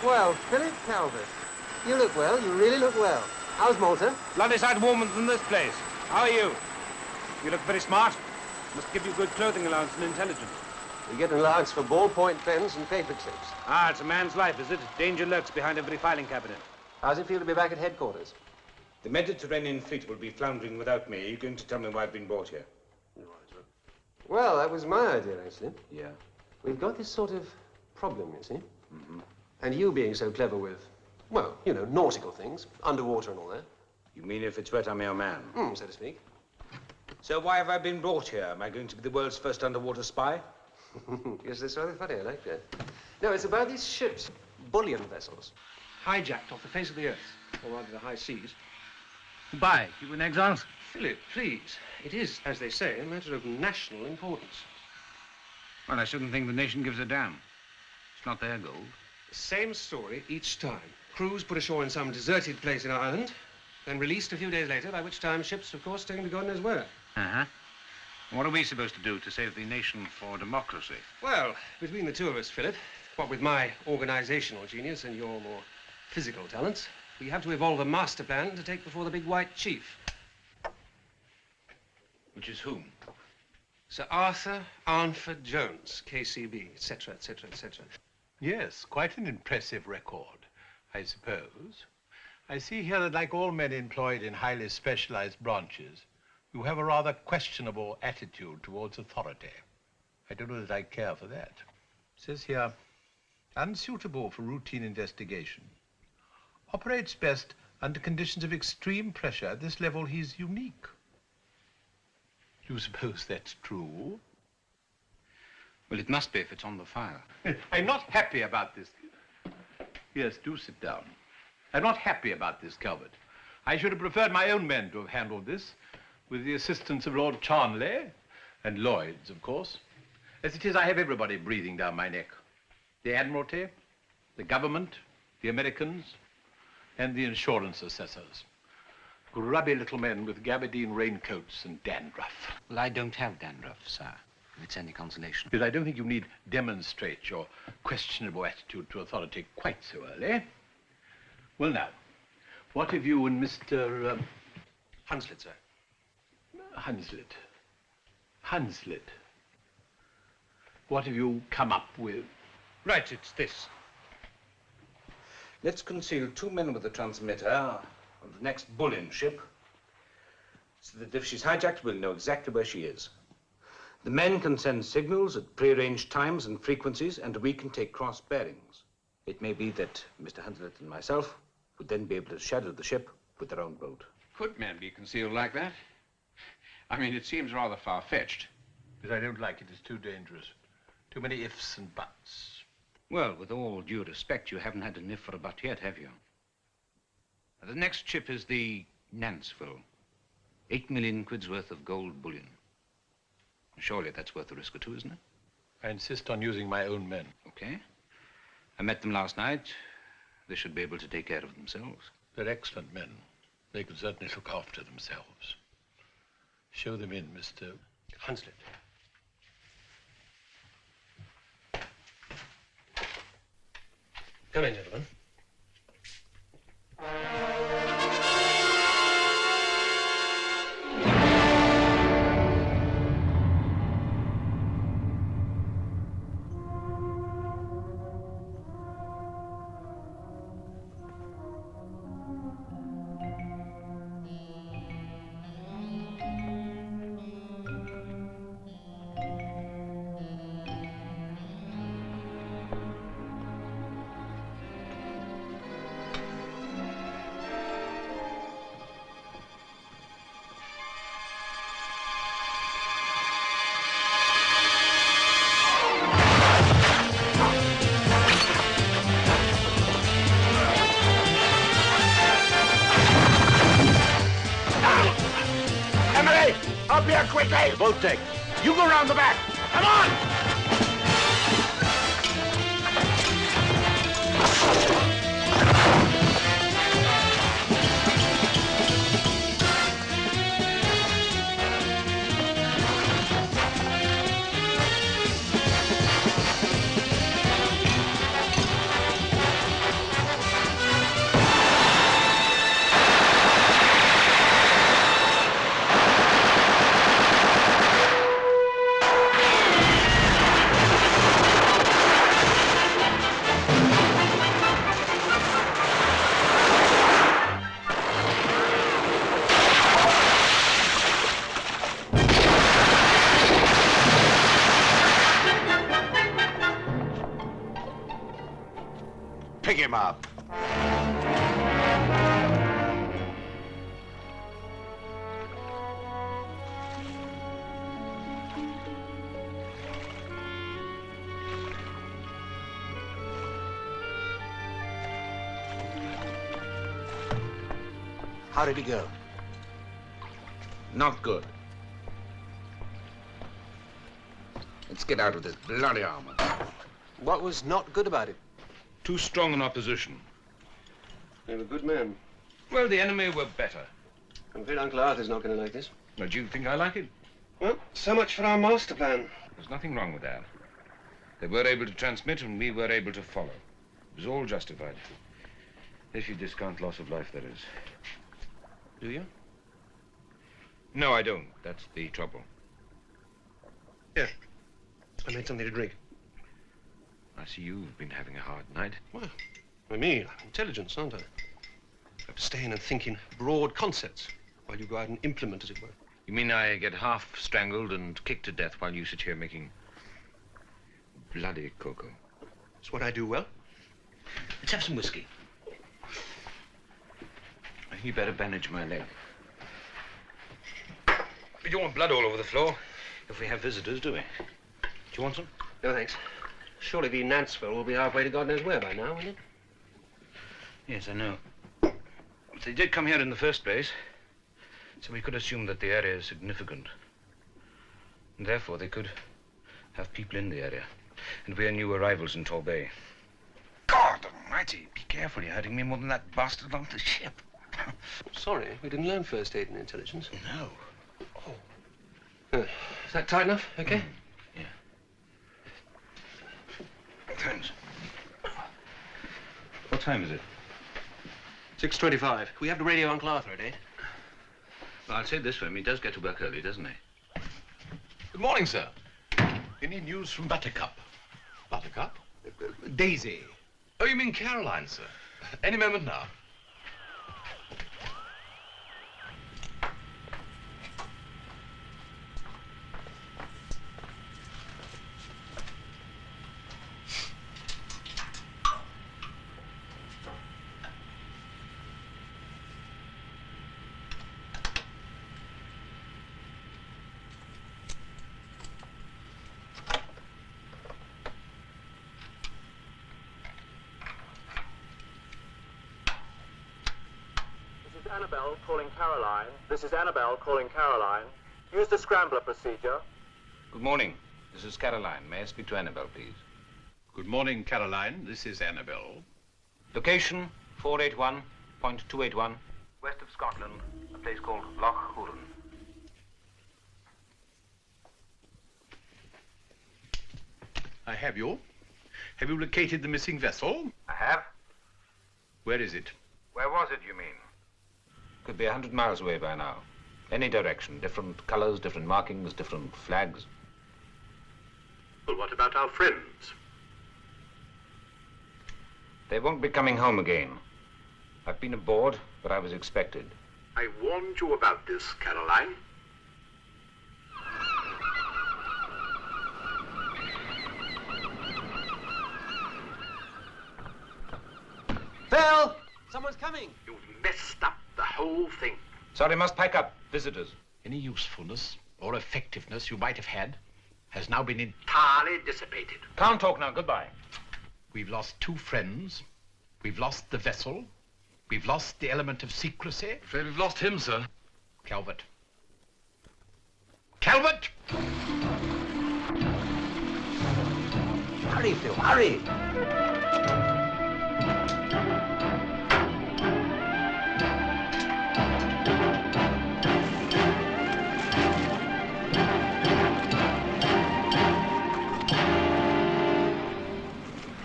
Well, Philip Calvert, you look well. You really look well. How's Malta? Bloody sight warmer than this place. How are you? You look very smart. Must give you good clothing allowance and intelligence. We get an allowance for ballpoint pens and paper clips. Ah, it's a man's life, is it? Danger lurks behind every filing cabinet. How's it feel to be back at headquarters? The Mediterranean fleet will be floundering without me. Are you going to tell me why I've been brought here? Well, that was my idea, actually. Yeah. We've got this sort of problem, you see. Mm-hmm. And you being so clever with, well, you know, nautical things, underwater and all that. You mean if it's wet, I'm your man? So to speak. So why have I been brought here? Am I going to be the world's first underwater spy? Yes, that's rather funny. I like that. No, it's about these ships, bullion vessels. Hijacked off the face of the earth, or rather the high seas. Goodbye. You in exiles? Philip, please. It is, as they say, a matter of national importance. Well, I shouldn't think the nation gives a damn. It's not their gold. The same story each time. Crews put ashore in some deserted place in Ireland, then released a few days later, by which time ships, of course, taken to God knows where. Uh-huh. What are we supposed to do to save the nation for democracy? Well, between the two of us, Philip, what with my organizational genius and your more physical talents, we have to evolve a master plan to take before the big white chief. Which is whom? Sir Arthur Arnford Jones, KCB, etc., etc., etc. Yes, quite an impressive record, I suppose. I see here that, like all men employed in highly specialized branches, you have a rather questionable attitude towards authority. I don't know that I care for that. It says here, unsuitable for routine investigation. Operates best under conditions of extreme pressure. At this level, he's unique. Do you suppose that's true? Well, it must be if it's on the file. I'm not happy about this. Yes, do sit down. I'm not happy about this, Calvert. I should have preferred my own men to have handled this, with the assistance of Lord Charnley and Lloyd's, of course. As it is, I have everybody breathing down my neck. The Admiralty, the government, the Americans, and the insurance assessors. Grubby little men with gabardine raincoats and dandruff. Well, I don't have dandruff, sir, if it's any consolation. But I don't think you need demonstrate your questionable attitude to authority quite so early. Well, now, what have you and Mr. Hunslet, sir. Hunslet. Hunslet. What have you come up with? Right, it's this. Let's conceal 2 men with the transmitter of the next bullion ship, so that if she's hijacked, we'll know exactly where she is. The men can send signals at prearranged times and frequencies, and we can take cross bearings. It may be that Mr. Hunslet and myself would then be able to shadow the ship with their own boat. Could men be concealed like that? I mean, it seems rather far-fetched. But I don't like it. It's too dangerous. Too many ifs and buts. Well, with all due respect, you haven't had an if or a but yet, have you? The next ship is the Nanceville. 8 million quid's worth of gold bullion. Surely that's worth a risk or two, isn't it? I insist on using my own men. Okay. I met them last night. They should be able to take care of themselves. They're excellent men. They could certainly look after themselves. Show them in, Mr. Hunslet. Come in, gentlemen. Up here quickly! Boat deck. You go round the back. Come on! Pick him up. How did he go? Not good. Let's get out of this bloody armor. What was not good about it? Too strong an opposition. They were good men. Well, the enemy were better. I'm afraid Uncle Arthur's not going to like this. Now, do you think I like it? Well, so much for our master plan. There's nothing wrong with that. They were able to transmit and we were able to follow. It was all justified. If you discount loss of life, that is. Do you? No, I don't. That's the trouble. Yes. I made something to drink. I see you've been having a hard night. Well, by me, I'm intelligence, aren't I? Abstain and think in broad concepts while you go out and implement, as it were. You mean I get half strangled and kicked to death while you sit here making bloody cocoa? It's what I do well. Let's have some whiskey. You better bandage my leg. We don't want blood all over the floor if we have visitors, do we? Do you want some? No, thanks. Surely the Nantsville will be halfway to God knows where by now, won't it? Yes, I know. But they did come here in the first place, so we could assume that the area is significant. And therefore, they could have people in the area. And we are new arrivals in Torbay. God almighty, be careful, you're hurting me more than that bastard on the ship. Sorry, we didn't learn first aid and intelligence. No. Is that tight enough? Okay? Yeah. Thanks. What time is it? 6:25. We have to radio Uncle Arthur at 8. Well, I'll say this for him. He does get to work early, doesn't he? Good morning, sir. Any news from Buttercup? Buttercup? Daisy. Oh, you mean Caroline, sir? Any moment now. Annabelle calling Caroline. This is Annabelle calling Caroline. Use the scrambler procedure. Good morning. This is Caroline. May I speak to Annabelle, please? Good morning, Caroline. This is Annabelle. Location 481.281, west of Scotland, a place called Loch Huron. I have you. Have you located the missing vessel? I have. Where is it? Where was it, you mean? Could be 100 miles away by now. Any direction, different colors, different markings, different flags. Well, what about our friends? They won't be coming home again. I've been aboard, but I was expected. I warned you about this, Caroline. Phil! Someone's coming. You've messed up the whole thing. Sorry, must pack up. Visitors. Any usefulness or effectiveness you might have had has now been Entirely dissipated. Can't talk now. Goodbye. We've lost 2 friends. We've lost the vessel. We've lost the element of secrecy. Afraid we've lost him, sir. Calvert. Calvert! Hurry, Phil, hurry!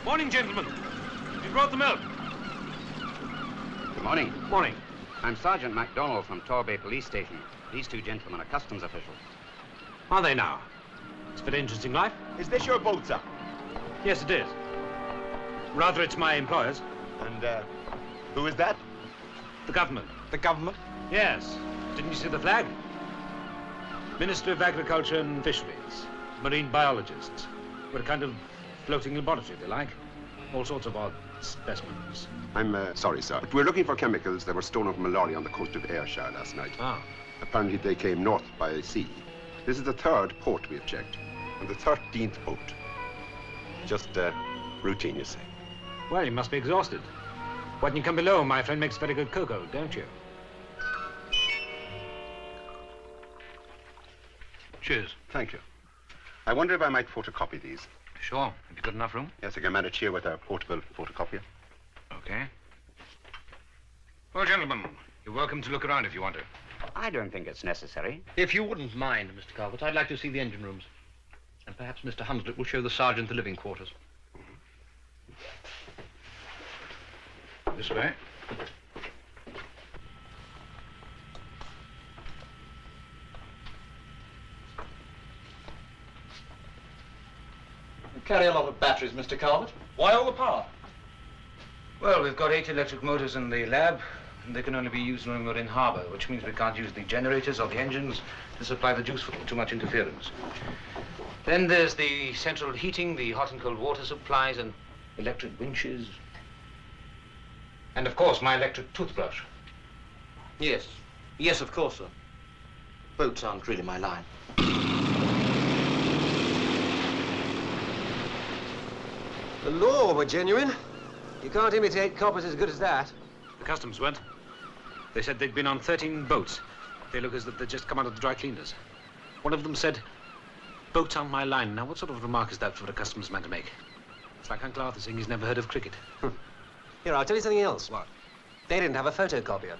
Morning, gentlemen. You brought the milk. Good morning. Morning. I'm Sergeant MacDonald from Torbay Police Station. These 2 gentlemen are customs officials. Are they now? It's a very interesting life. Is this your boat, sir? Yes, it is. Rather, it's my employer's. And, who is that? The government. The government? Yes. Didn't you see the flag? Ministry of Agriculture and Fisheries. Marine biologists. We're a kind of floating laboratory, if you like. All sorts of odd specimens. I'm sorry, sir, but we're looking for chemicals that were stolen from a lorry on the coast of Ayrshire last night. Ah. Apparently they came north by sea. This is the 3rd port we have checked, and the 13th boat. Just routine, you say. Well, you must be exhausted. Why don't you come below? My friend makes very good cocoa, don't you? Cheers. Thank you. I wonder if I might photocopy these. Sure. Have you got enough room? Yes, I can manage here with a portable photocopier. Okay. Well, gentlemen, you're welcome to look around if you want to. I don't think it's necessary. If you wouldn't mind, Mr. Calvert, I'd like to see the engine rooms. And perhaps Mr. Hunslet will show the sergeant the living quarters. This way. You carry a lot of batteries, Mr. Calvert. Why all the power? Well, we've got 8 electric motors in the lab, and they can only be used when we're in harbor, which means we can't use the generators or the engines to supply the juice fuel. Too much interference. Then there's the central heating, the hot and cold water supplies, and electric winches. And, of course, my electric toothbrush. Yes. Yes, of course, sir. Boats aren't really my line. The law were genuine. You can't imitate coppers as good as that. The customs weren't. They said they'd been on 13 boats. They look as if they'd just come out of the dry cleaners. One of them said, "Boats aren't my line." Now, what sort of remark is that for a customs man to make? It's like Uncle Arthur saying he's never heard of cricket. Here, I'll tell you something else. What? They didn't have a photocopier.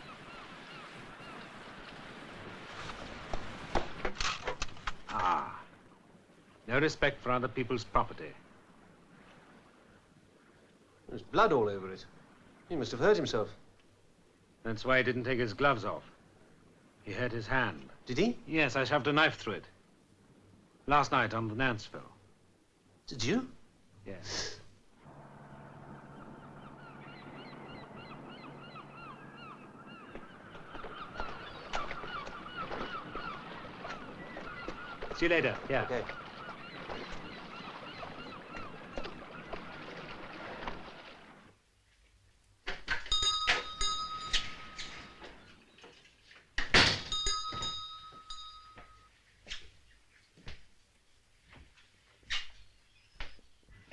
Ah. No respect for other people's property. There's blood all over it. He must have hurt himself. That's why he didn't take his gloves off. He hurt his hand. Did he? Yes, I shoved a knife through it. Last night on the Nanceville. Did you? Yes. See you later. Yeah. Okay.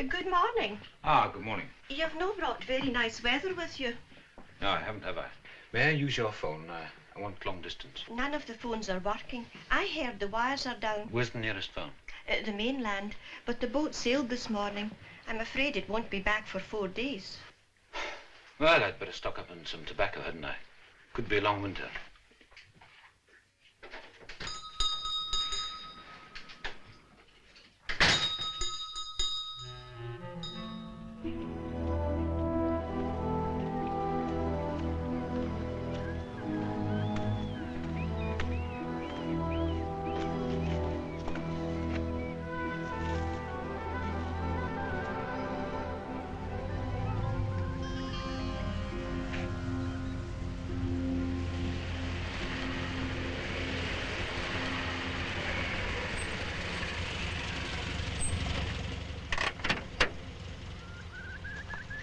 Good morning. Ah, good morning. You've no brought very nice weather with you. No, I haven't, have I? May I use your phone? I want long distance. None of the phones are working. I heard the wires are down. Where's the nearest phone? The mainland. But the boat sailed this morning. I'm afraid it won't be back for 4 days. Well, I'd better stock up on some tobacco, hadn't I? Could be a long winter.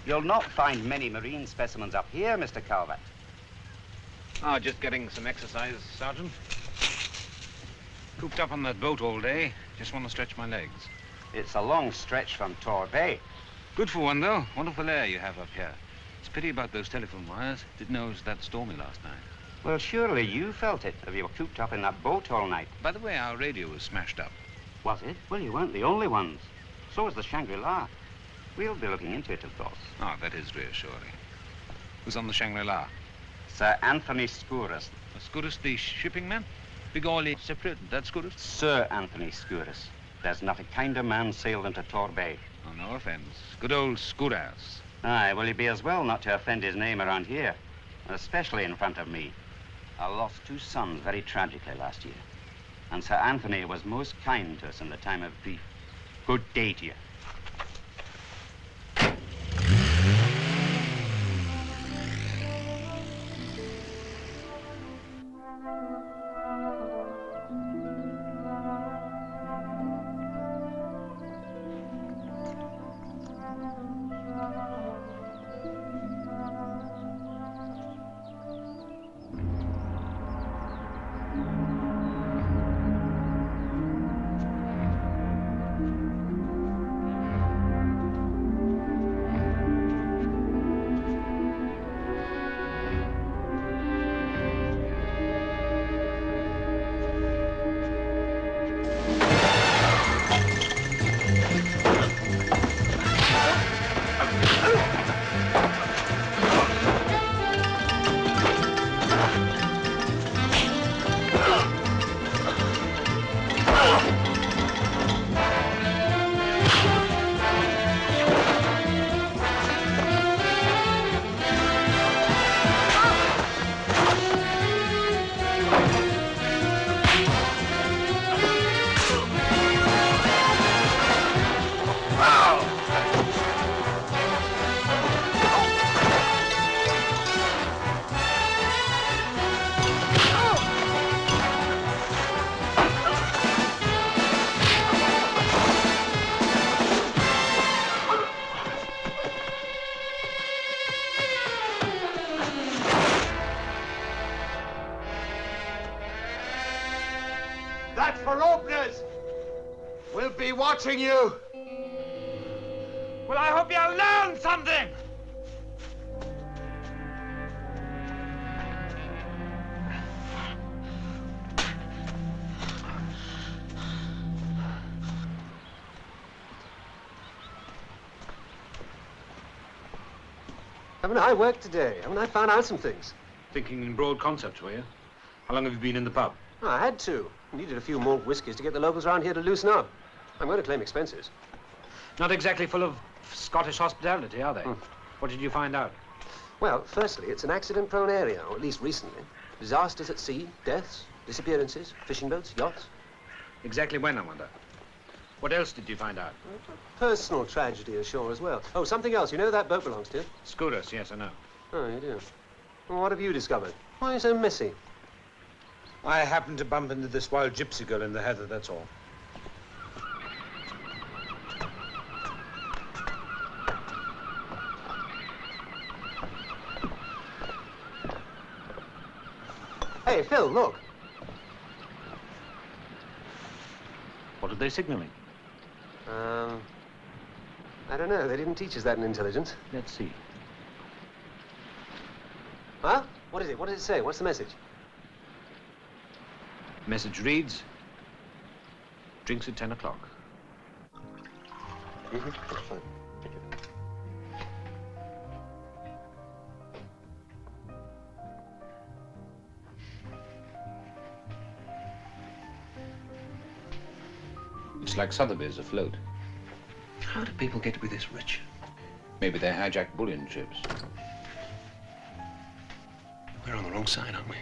You'll not find many marine specimens up here, Mr. Calvert. Ah, just getting some exercise, Sergeant. Cooped up on that boat all day. Just want to stretch my legs. It's a long stretch from Tor Bay. Good for one, though. Wonderful air you have up here. It's a pity about those telephone wires. Didn't know it was that stormy last night. Well, surely you felt it if you were cooped up in that boat all night. By the way, our radio was smashed up. Was it? Well, you weren't the only ones. So was the Shangri-La. We'll be looking into it, of course. Oh, that is reassuring. Who's on the Shangri-La? Sir Anthony Skouras. Skouras, the shipping man? Big oily separate, that Skouras? Sir Anthony Skouras. There's not a kinder man sailed into Tor Bay. Oh, no offense. Good old Skouras. Aye, well, you'd be as well not to offend his name around here, especially in front of me. I lost 2 sons very tragically last year, and Sir Anthony was most kind to us in the time of grief. Good day to you. watching you. Well, I hope you'll learn something. Haven't I worked today? Haven't I found out some things? Thinking in broad concepts, were you? How long have you been in the pub? Oh, I had to. Needed a few more whiskies to get the locals around here to loosen up. I'm going to claim expenses. Not exactly full of Scottish hospitality, are they? What did you find out? Well, firstly, it's an accident-prone area, or at least recently. Disasters at sea, deaths, disappearances, fishing boats, yachts. Exactly when, I wonder? What else did you find out? Personal tragedy ashore as well. Oh, something else. You know who that boat belongs to? Scooters, yes, I know. Oh, you do. Well, what have you discovered? Why are you so messy? I happened to bump into this wild gypsy girl in the heather, that's all. Hey, Phil, look. What are they signaling? I don't know. They didn't teach us that in intelligence. Let's see. Huh? What is it? What does it say? What's the message? Message reads, drinks at 10 o'clock. That's fine. Thank you. Looks like Sotheby's afloat. How do people get to be this rich? Maybe they hijacked bullion ships. We're on the wrong side, aren't we?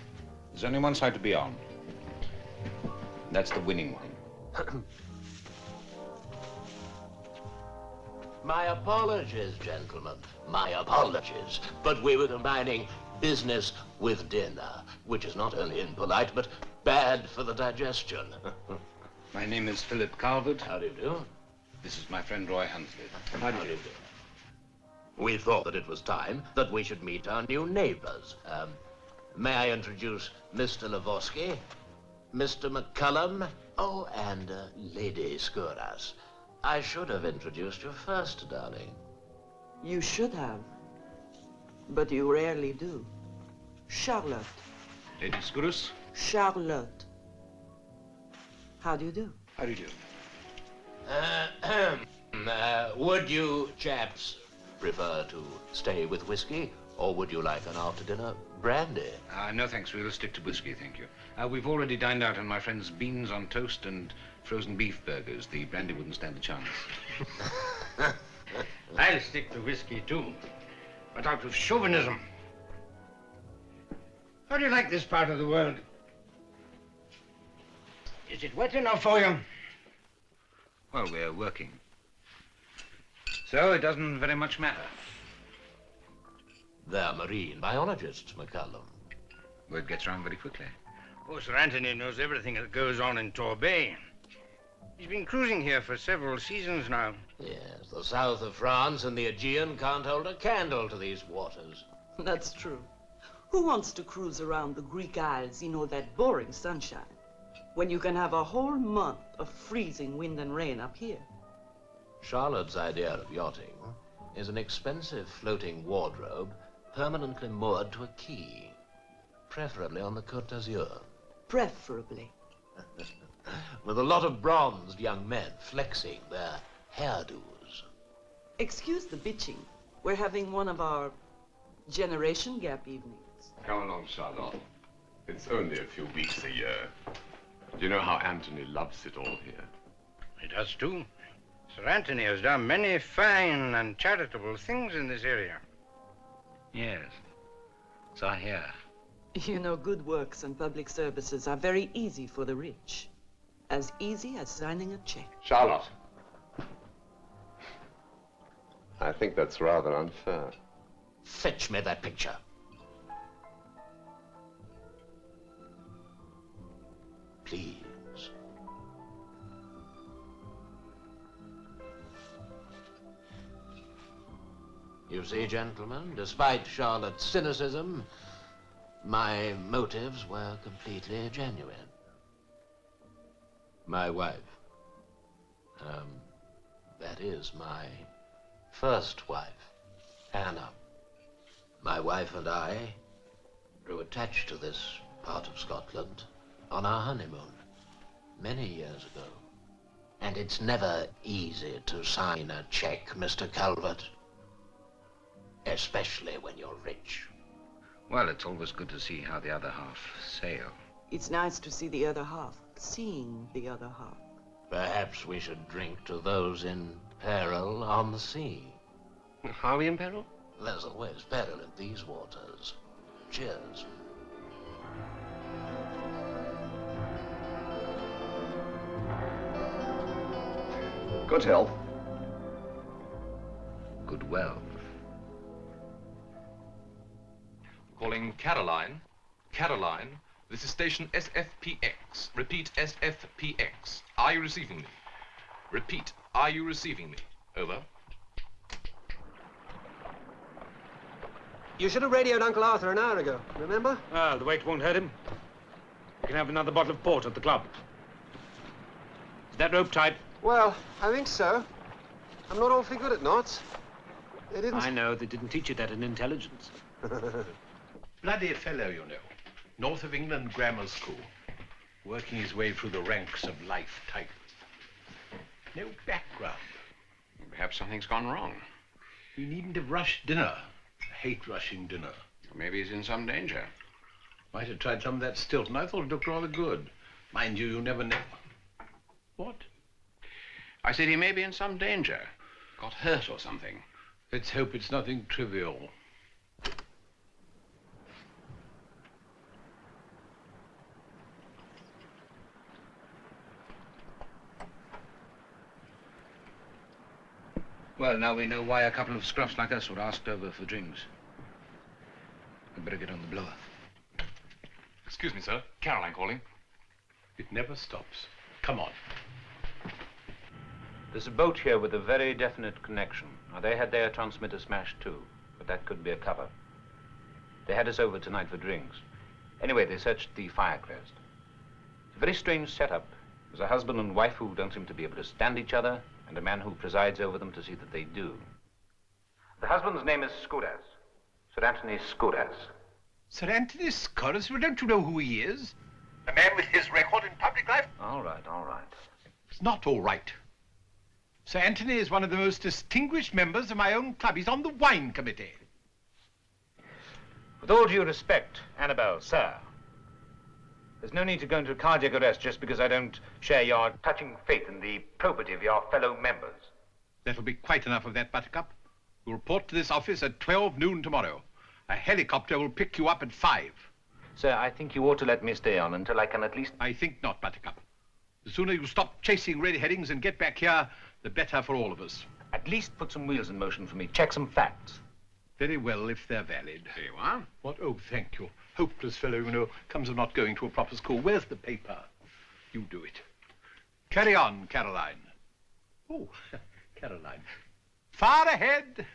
There's only one side to be on. That's the winning one. My apologies, gentlemen. My apologies. But we were combining business with dinner, which is not only impolite, but bad for the digestion. My name is Philip Calvert. How do you do? This is my friend Roy Hunsford. How do you do? We thought that it was time that we should meet our new neighbors. May I introduce Mr. Lavorsky, Mr. McCullum, oh, and Lady Skouras. I should have introduced you first, darling. You should have, but you rarely do. Charlotte. Lady Skouras? Charlotte. How do you do? How do you do? Would you chaps prefer to stay with whiskey, or would you like an after-dinner brandy? No, thanks. We'll stick to whiskey, thank you. We've already dined out on my friend's beans on toast and frozen beef burgers. The brandy wouldn't stand a chance. I'll stick to whiskey, too, but out of chauvinism. How do you like this part of the world? Is it wet enough for you? Well, we're working. So it doesn't very much matter. They're marine biologists, McCullum. Word gets around very quickly. Oh, Sir Anthony knows everything that goes on in Torbay. He's been cruising here for several seasons now. Yes, the south of France and the Aegean can't hold a candle to these waters. That's true. Who wants to cruise around the Greek Isles in all that boring sunshine when you can have a whole month of freezing wind and rain up here? Charlotte's idea of yachting is an expensive floating wardrobe permanently moored to a quay, preferably on the Côte d'Azur. Preferably. With a lot of bronzed young men flexing their hairdos. Excuse the bitching. We're having one of our generation gap evenings. Come along, Charlotte. It's only a few weeks a year. Do you know how Anthony loves it all here? He does, too. Sir Anthony has done many fine and charitable things in this area. Yes. So I hear. You know, good works and public services are very easy for the rich. As easy as signing a check. Charlotte. I think that's rather unfair. Fetch me that picture. Please. You see, gentlemen, despite Charlotte's cynicism, my motives were completely genuine. My wife That is my first wife, Anna. My wife and I grew attached to this part of Scotland on our honeymoon many years ago. And it's never easy to sign a check, Mr. Calvert. Especially when you're rich. Well, it's always good to see how the other half sail. It's nice to see the other half, seeing the other half. Perhaps we should drink to those in peril on the sea. Are we in peril? There's always peril in these waters. Cheers. Good health. Good well. Calling Caroline. Caroline, this is station SFPX. Repeat, SFPX. Are you receiving me? Repeat, are you receiving me? Over. You should have radioed Uncle Arthur an hour ago, remember? Ah, the weight won't hurt him. You can have another bottle of port at the club. Is that rope tight? Well, I think so. I'm not awfully good at knots. They didn't... I know, they didn't teach you that in intelligence. Bloody fellow, you know. North of England Grammar School. Working his way through the ranks of life type. No background. Perhaps something's gone wrong. He needn't have rushed dinner. I hate rushing dinner. Maybe he's in some danger. Might have tried some of that Stilton. I thought it looked rather good. Mind you, you never know. What? I said he may be in some danger. Got hurt or something. Let's hope it's nothing trivial. Well, now we know why a couple of scruffs like us were asked over for drinks. We'd better get on the blower. Excuse me, sir. Caroline calling. It never stops. Come on. There's a boat here with a very definite connection. Now, they had their transmitter smashed too, but that could be a cover. They had us over tonight for drinks. Anyway, they searched the firecrest. It's a very strange setup. There's a husband and wife who don't seem to be able to stand each other, and a man who presides over them to see that they do. The husband's name is Skouras. Sir Anthony Skouras. Sir Anthony Skouras? Well, don't you know who he is? A man with his record in public life? All right, all right. It's not all right. Sir Anthony is one of the most distinguished members of my own club. He's on the wine committee. With all due respect, Annabelle, sir, there's no need to go into cardiac arrest just because I don't share your touching faith in the probity of your fellow members. That'll be quite enough of that, Buttercup. You'll report to this office at 12 noon tomorrow. A helicopter will pick you up at 5. Sir, I think you ought to let me stay on until I can at least... I think not, Buttercup. The sooner you stop chasing red herrings and get back here, the better for all of us. At least put some wheels in motion for me. Check some facts. Very well, if they're valid. There you are. What? Oh, thank you. Hopeless fellow, you know, comes of not going to a proper school. Where's the paper? You do it. Carry on, Caroline. Oh, Caroline. Far ahead.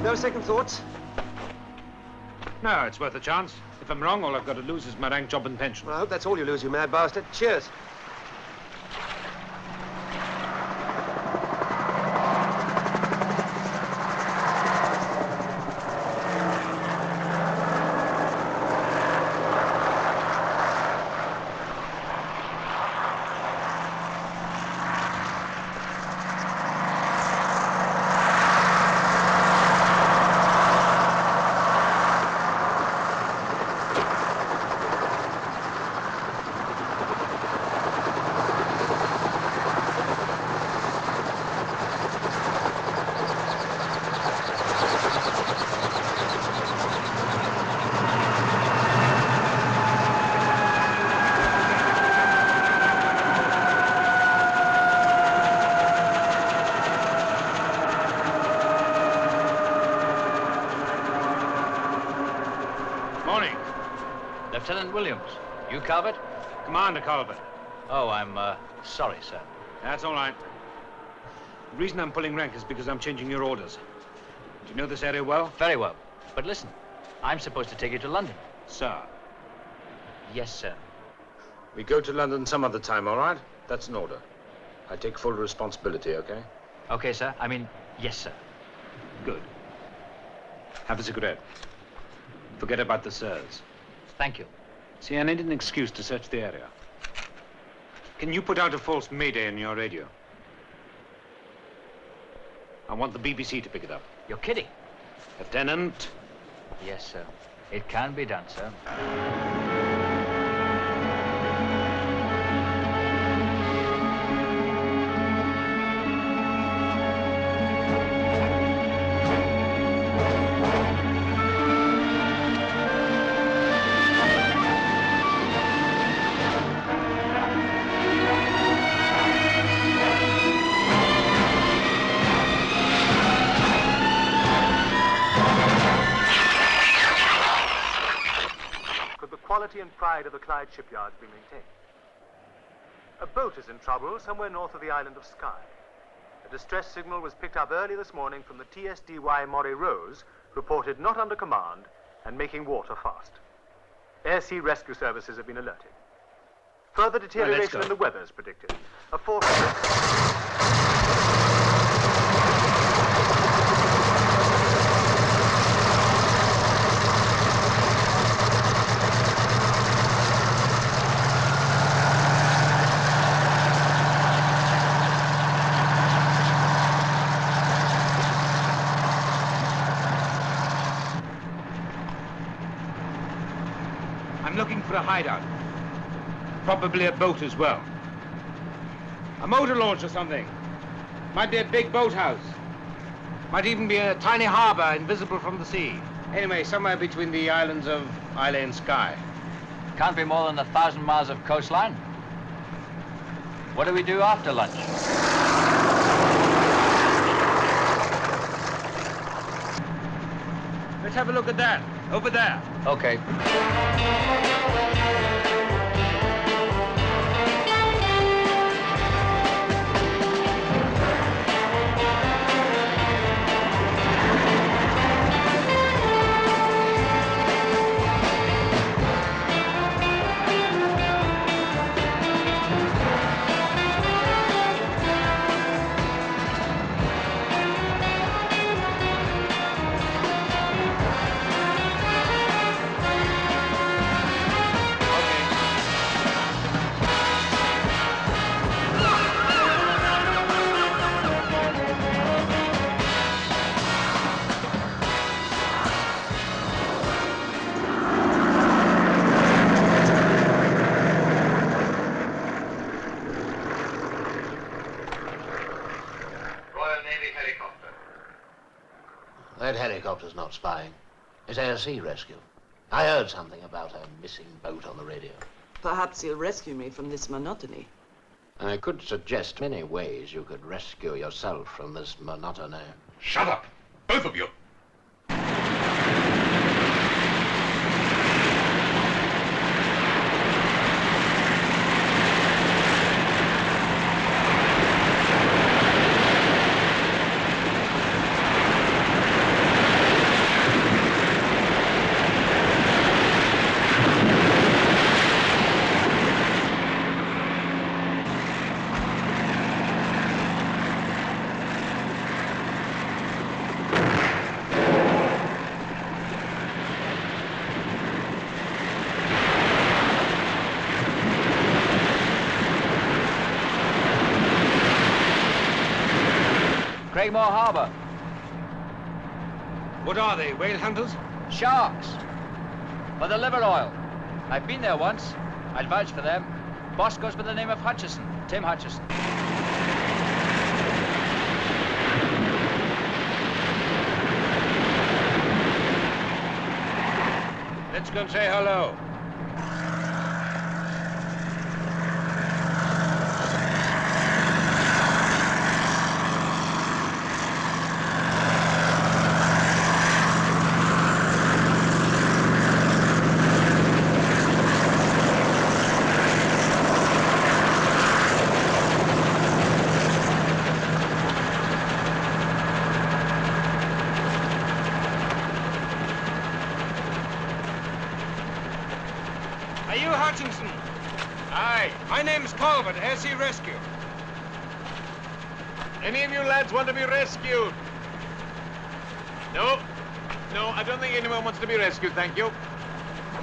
No second thoughts? No, it's worth a chance. If I'm wrong, all I've got to lose is my rank, job, and pension. Well, I hope that's all you lose, you mad bastard. Cheers. Lieutenant Williams. You, Calvert? Commander Calvert. Oh, I'm sorry, sir. That's all right. The reason I'm pulling rank is because I'm changing your orders. Do you know this area well? Very well. But listen, I'm supposed to take you to London. Sir. Yes, sir. We go to London some other time, all right? That's an order. I take full responsibility, okay? Okay, sir. I mean, yes, sir. Good. Have a cigarette. Forget about the sirs. Thank you. See, I need an excuse to search the area. Can you put out a false mayday on your radio? I want the BBC to pick it up. You're kidding. Lieutenant. Yes, sir. It can be done, sir. Quality and pride of the Clyde shipyards be maintained. A boat is in trouble somewhere north of the island of Skye. A distress signal was picked up early this morning from the TSDY Moray Rose, reported not under command and making water fast. Air-sea rescue services have been alerted. Further deterioration in the weather is predicted. A force... I'm looking for a hideout. Probably a boat as well. A motor launch or something. Might be a big boathouse. Might even be a tiny harbor invisible from the sea. Anyway, somewhere between the islands of Islay and Skye. Can't be more than 1,000 miles of coastline. What do we do after lunch? Let's have a look at that. Over there. Okay. That helicopter's not spying. It's air-sea rescue. I heard something about a missing boat on the radio. Perhaps he'll rescue me from this monotony. I could suggest many ways you could rescue yourself from this monotony. Shut up, both of you. Craigmore Harbour. What are they, whale hunters? Sharks. For the liver oil. I've been there once. I'll vouch for them. Boss goes by the name of Hutchison, Tim Hutchison. Let's go and say hello. Hutchinson. Aye. My name's Colbert, SE Rescue. Any of you lads want to be rescued? No. No, I don't think anyone wants to be rescued, thank you.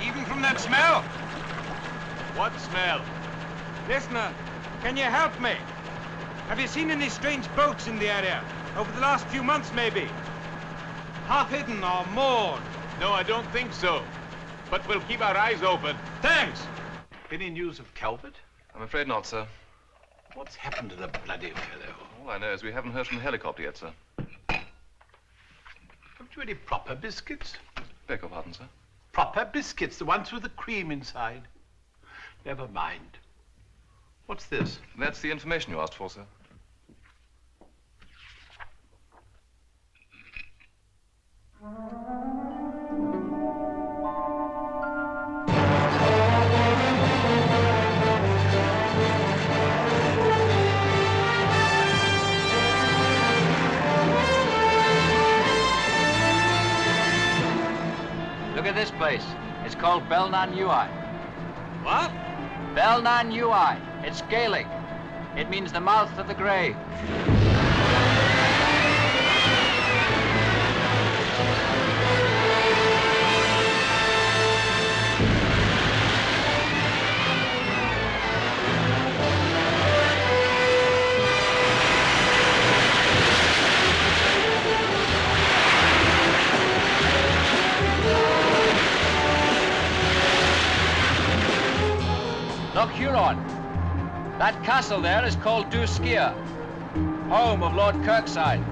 Even from that smell? What smell? Listener, can you help me? Have you seen any strange boats in the area? Over the last few months, maybe? Half hidden or moored? No, I don't think so. But we'll keep our eyes open. Thanks. Any news of Calvert? I'm afraid not, sir. What's happened to the bloody fellow? All I know is we haven't heard from the helicopter yet, sir. Haven't you any proper biscuits? Beg your pardon, sir. Proper biscuits, the ones with the cream inside. Never mind. What's this? That's the information you asked for, sir. Look at this place. It's called Belnan Ui. What? Belnan Ui. It's Gaelic. It means the mouth of the grave. Look, Huron. That castle there is called Duskia, home of Lord Kirkside.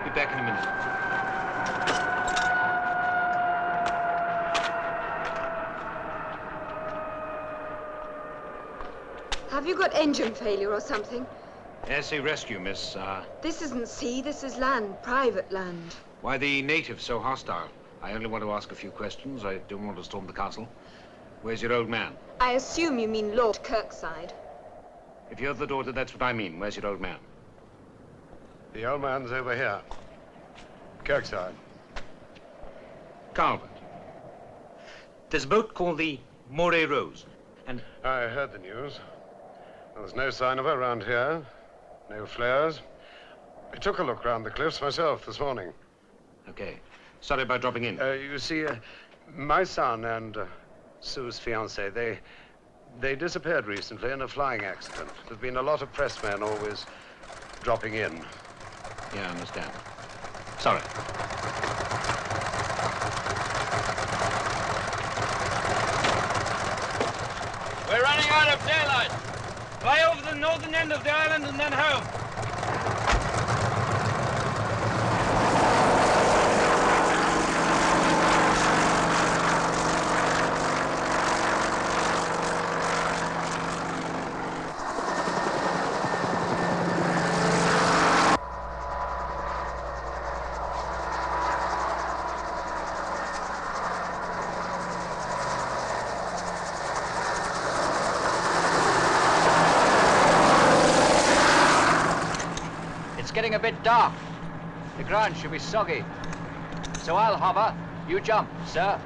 Be back in a minute. Have you got engine failure or something? SE Rescue, miss. This isn't sea, this is land, private land. Why the natives so hostile? I only want to ask a few questions. I don't want to storm the castle. Where's your old man? I assume you mean Lord Kirkside. If you're the daughter, that's what I mean. Where's your old man? The old man's over here. Kirkside. Calvert. There's a boat called the Moray Rose, and... I heard the news. There's no sign of her around here. No flares. I took a look round the cliffs myself this morning. Okay. Sorry about dropping in. You see, my son and Sue's fiancée, they disappeared recently in a flying accident. There've been a lot of pressmen always dropping in. Yeah, I understand. Sorry. We're running out of daylight. Fly over the northern end of the island and then home. It's getting a bit dark. The ground should be soggy. So I'll hover, you jump, sir.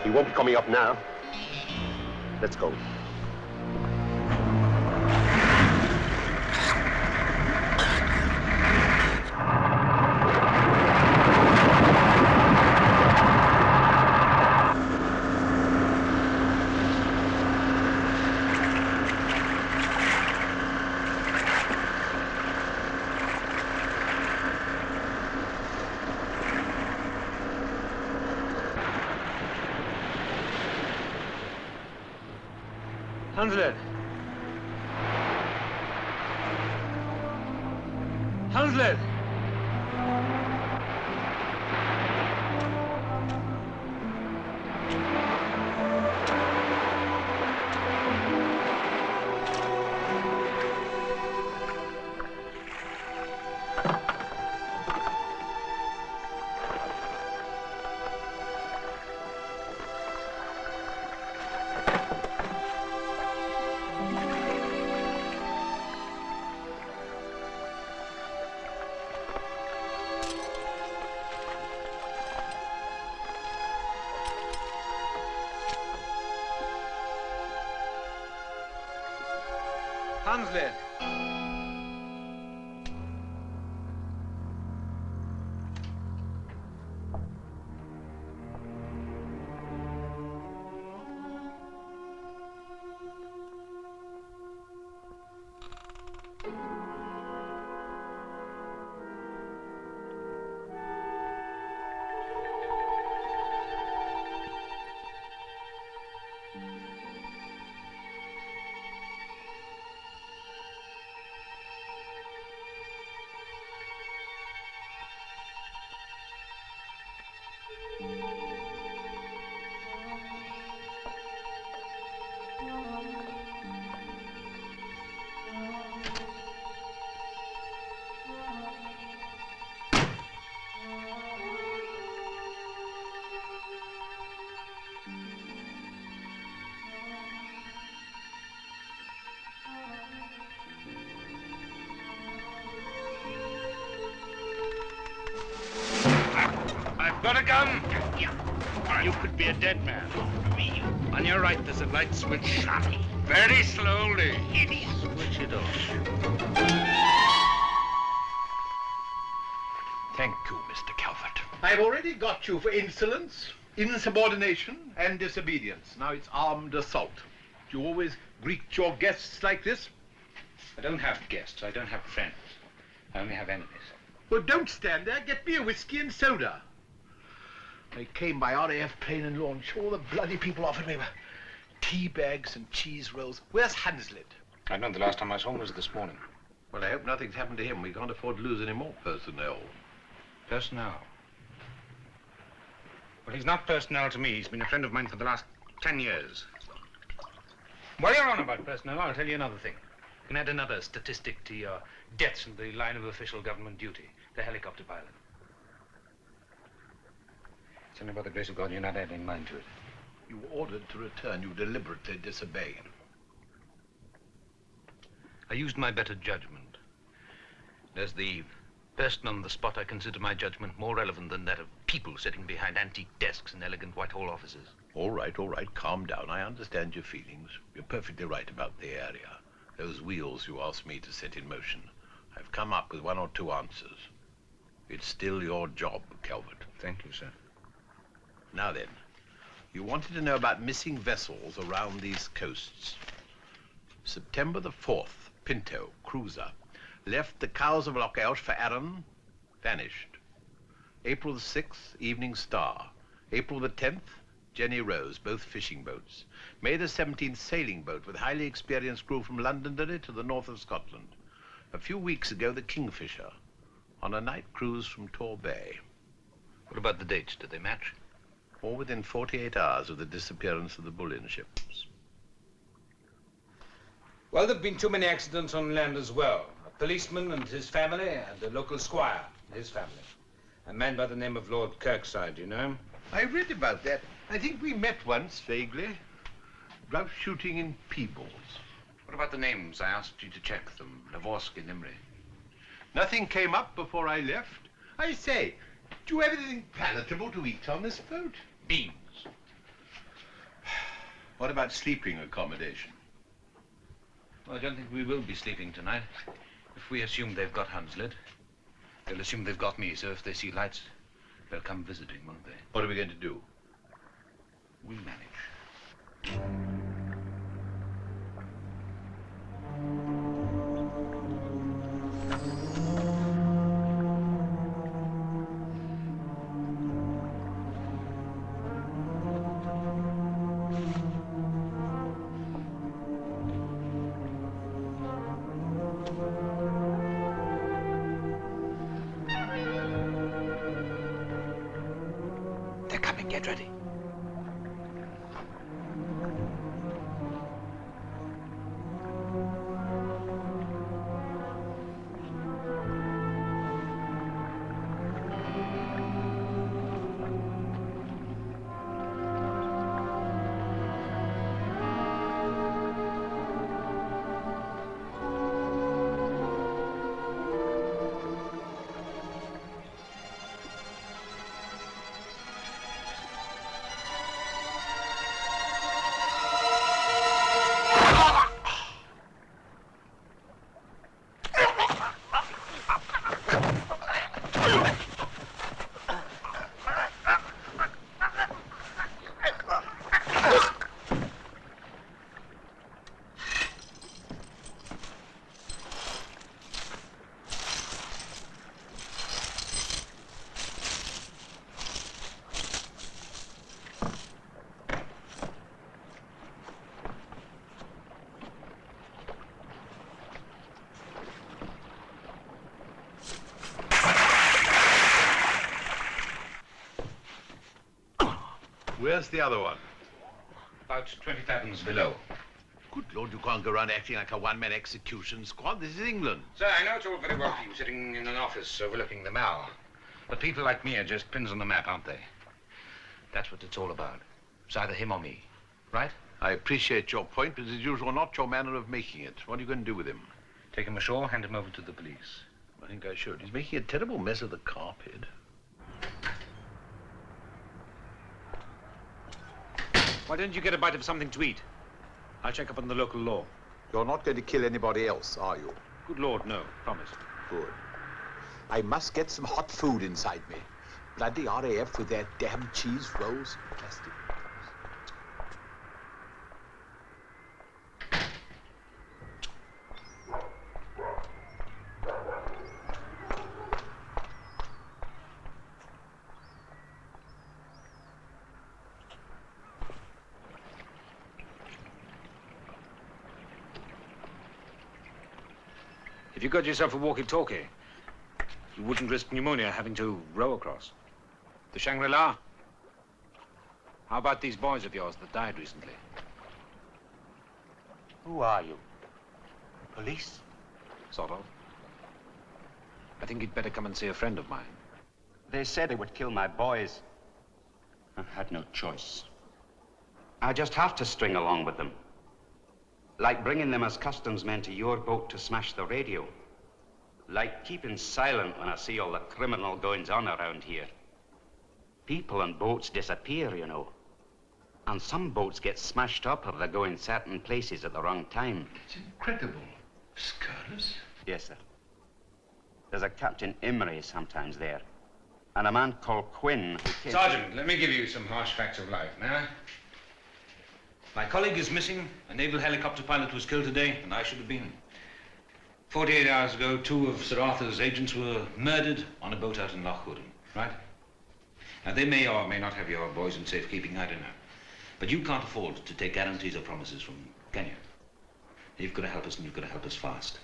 He won't be coming up now. Let's go. Hanslet! Hanslet! Hanslet! I've got a gun. You could be a dead man. On your right, there's a light switch. Very slowly. Switch it off. Thank you, Mr. Calvert. I've already got you for insolence, insubordination, and disobedience. Now it's armed assault. Do you always greet your guests like this? I don't have guests. I don't have friends. I only have enemies. Well, don't stand there. Get me a whiskey and soda. I came by RAF plane and launch. All the bloody people offered me were tea bags and cheese rolls. Where's Hanslet? I know the last time I saw him was this morning. Well, I hope nothing's happened to him. We can't afford to lose any more personnel. Personnel? Well, he's not personnel to me. He's been a friend of mine for the last 10 years. While you're on about personnel, I'll tell you another thing. You can add another statistic to your deaths in the line of official government duty. The helicopter pilot. It's only by the grace of God you're not adding mine to it. You were ordered to return. You deliberately disobeyed. I used my better judgment. As the person on the spot, I consider my judgment more relevant than that of people sitting behind antique desks in elegant Whitehall offices. All right, calm down. I understand your feelings. You're perfectly right about the area. Those wheels you asked me to set in motion. I've come up with one or two answers. It's still your job, Calvert. Thank you, sir. Now then, you wanted to know about missing vessels around these coasts. September the 4th, Pinto, cruiser, left the Cows of Loch Elch for Arran, vanished. April the 6th, Evening Star. April the 10th, Jenny Rose, both fishing boats. May the 17th, sailing boat with highly experienced crew from Londonderry to the north of Scotland. A few weeks ago, the Kingfisher, on a night cruise from Tor Bay. What about the dates? Did they match? All within 48 hours of the disappearance of the bullion ships. Well, there have been too many accidents on land as well. A policeman and his family, and a local squire and his family. A man by the name of Lord Kirkside, you know him? I read about that. I think we met once, vaguely. Grouse shooting in Peebles. What about the names? I asked you to check them. Lavorsky, Nimri. Nothing came up before I left. I say, do you have anything palatable to eat on this boat? Beans. What about sleeping accommodation? Well, I don't think we will be sleeping tonight. If we assume they've got Hunslet, they'll assume they've got me, so if they see lights, they'll come visiting, won't they? What are we going to do? We'll manage. They're coming. Get ready. Where's the other one? About 20 fathoms below. Good Lord, you can't go around acting like a one-man execution squad. This is England. Sir, I know it's all very well for you sitting in an office overlooking the Mall. But people like me are just pins on the map, aren't they? That's what it's all about. It's either him or me, right? I appreciate your point, but as usual, not your manner of making it. What are you going to do with him? Take him ashore, hand him over to the police. I think I should. He's making a terrible mess of the carpet. Why don't you get a bite of something to eat? I'll check up on the local law. You're not going to kill anybody else, are you? Good Lord, no. Promise. Good. I must get some hot food inside me. Bloody RAF with their damn cheese rolls. Plastic. If you got yourself a walkie-talkie, you wouldn't risk pneumonia having to row across. The Shangri-La? How about these boys of yours that died recently? Who are you? Police? Sort of. I think you'd better come and see a friend of mine. They said they would kill my boys. I had no choice. I just have to string along with them. Like bringing them as customs men to your boat to smash the radio. Like keeping silent when I see all the criminal goings-on around here. People and boats disappear, you know. And some boats get smashed up or they go in certain places at the wrong time. It's incredible. Scurrilous? Yes, sir. There's a Captain Emery sometimes there. And a man called Quinn who came... Sergeant, let me give you some harsh facts of life, may I? My colleague is missing. A naval helicopter pilot was killed today, and I should have been. 48 hours ago, 2 of Sir Arthur's agents were murdered on a boat out in Loch Hoodham, right? Now, they may or may not have your boys in safekeeping, I don't know. But you can't afford to take guarantees or promises from, can you? You've got to help us, and you've got to help us fast.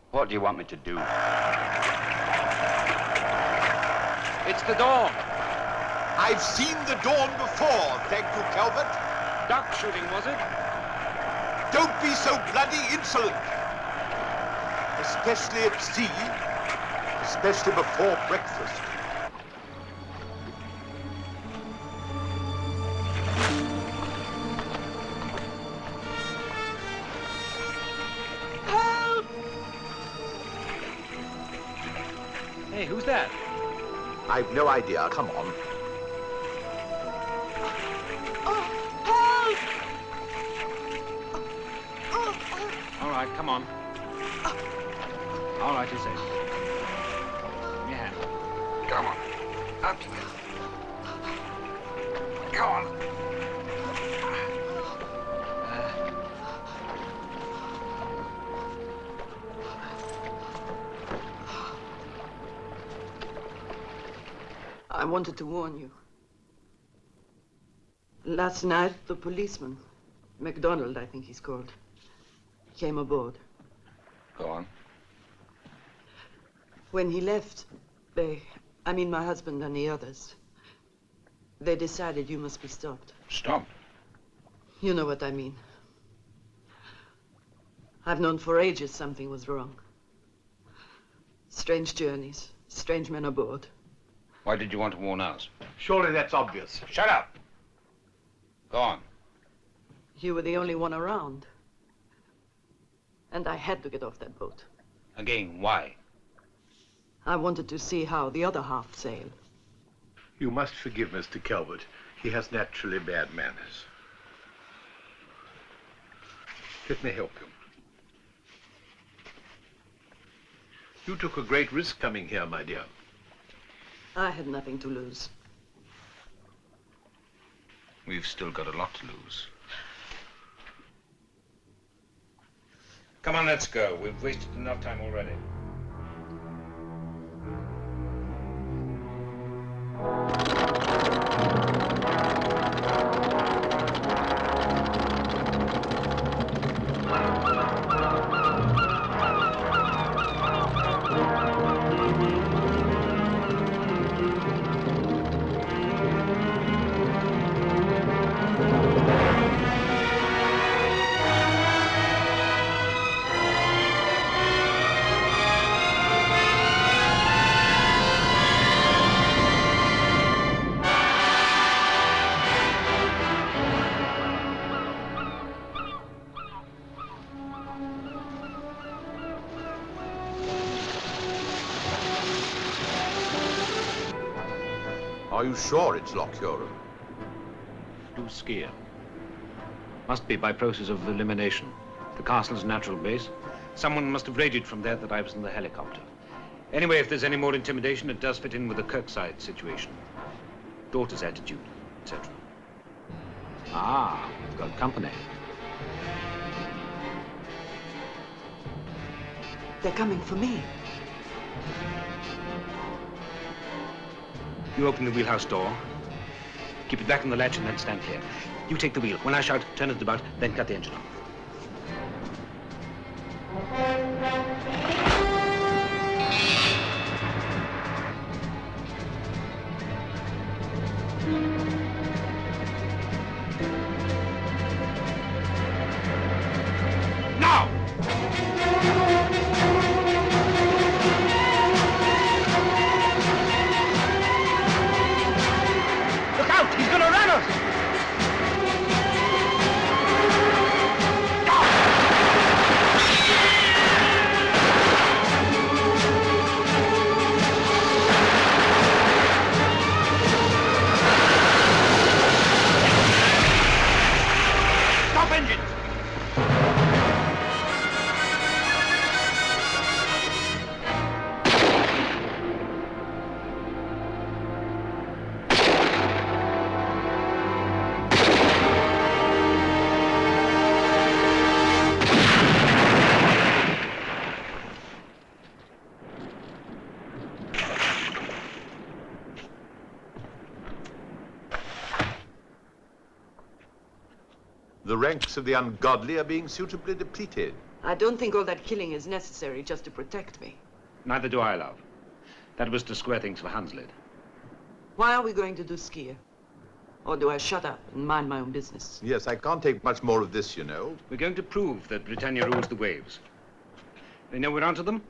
What do you want me to do? It's the Dawn. I've seen the Dawn before, thank you, Calvert. Duck shooting, was it? Don't be so bloody insolent. Especially at sea. Especially before breakfast. Help! Hey, who's that? I've no idea. Come on. Oh, help! Go on. I wanted to warn you. Last night, the policeman, MacDonald, I think he's called, came aboard. Go on. When he left, my husband and the others, they decided you must be stopped. Stopped? You know what I mean. I've known for ages something was wrong. Strange journeys, strange men aboard. Why did you want to warn us? Surely that's obvious. Shut up. Go on. You were the only one around. And I had to get off that boat. Again, why? I wanted to see how the other half sailed. You must forgive Mr. Calvert. He has naturally bad manners. Let me help you. You took a great risk coming here, my dear. I had nothing to lose. We've still got a lot to lose. Come on, let's go. We've wasted enough time already. Are you sure it's Loch Huron? Do skier. Must be by process of elimination. The castle's natural base. Someone must have raided from there that I was in the helicopter. Anyway, if there's any more intimidation, it does fit in with the Kirkside situation. Daughter's attitude, etc. Ah, we've got company. They're coming for me. You open the wheelhouse door, keep it back on the latch and then stand clear. You take the wheel. When I shout, turn it about, then cut the engine off. Now! He's gonna run us! Stop engines! The ranks of the ungodly are being suitably depleted. I don't think all that killing is necessary just to protect me. Neither do I, love. That was to square things for Hanslid. Why are we going to do skier? Or do I shut up and mind my own business? Yes, I can't take much more of this, you know. We're going to prove that Britannia rules the waves. They know we're onto them,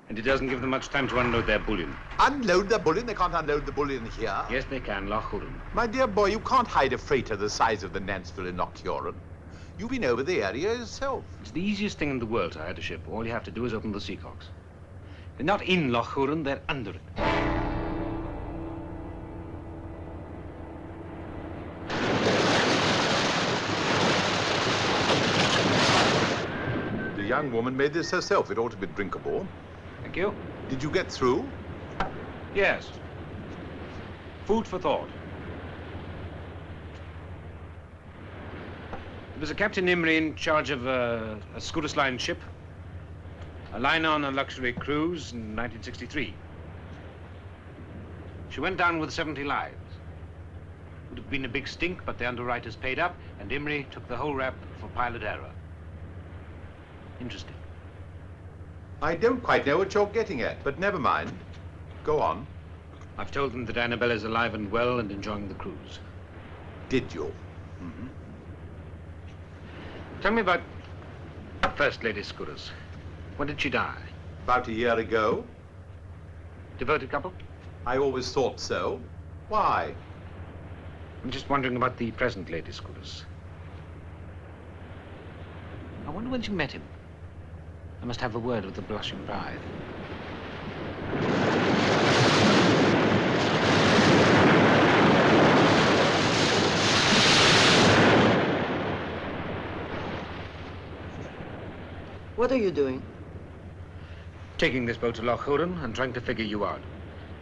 and it doesn't give them much time to unload their bullion. Unload the bullion? They can't unload the bullion here. Yes, they can, Loch Huron. My dear boy, you can't hide a freighter the size of the Nanceville in Loch Huron. You've been over the area yourself. It's the easiest thing in the world to hide a ship. All you have to do is open the seacocks. They're not in Loch Huron, they're under it. The young woman made this herself. It ought to be drinkable. Thank you. Did you get through? Yes. Food for thought. There was a Captain Imrie in charge of a Scudus Line ship, a liner on a luxury cruise in 1963. She went down with 70 lives. Would have been a big stink, but the underwriters paid up, and Imrie took the whole rap for pilot error. Interesting. I don't quite know what you're getting at, but never mind. Go on. I've told them that Annabelle is alive and well and enjoying the cruise. Did you? Mm-hmm. Tell me about First Lady Scudus. When did she die? About a year ago. Devoted couple? I always thought so. Why? I'm just wondering about the present Lady Scudus. I wonder when you met him. I must have a word with the blushing bride. What are you doing? Taking this boat to Loch Horan and trying to figure you out.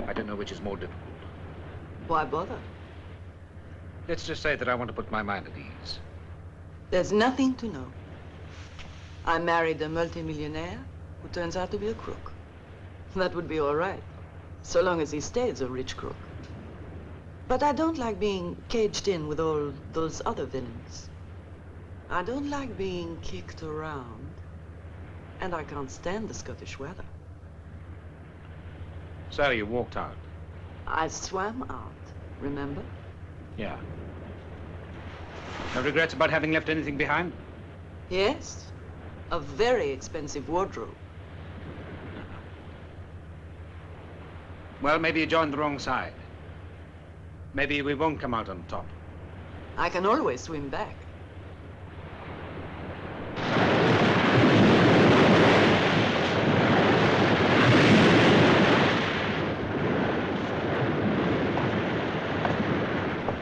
I don't know which is more difficult. Why bother? Let's just say that I want to put my mind at ease. There's nothing to know. I married a multimillionaire who turns out to be a crook. That would be all right, so long as he stays a rich crook. But I don't like being caged in with all those other villains. I don't like being kicked around, and I can't stand the Scottish weather. So you walked out? I swam out, remember? Yeah. No regrets about having left anything behind? Yes, a very expensive wardrobe. Well, maybe you joined the wrong side. Maybe we won't come out on top. I can always swim back.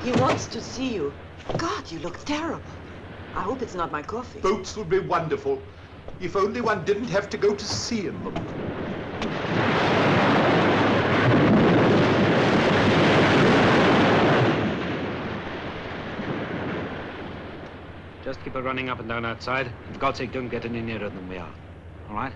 He wants to see you. God, you look terrible. I hope it's not my coffee. Boats would be wonderful. If only one didn't have to go to sea in them. Just keep her running up and down outside. For God's sake, don't get any nearer than we are. All right?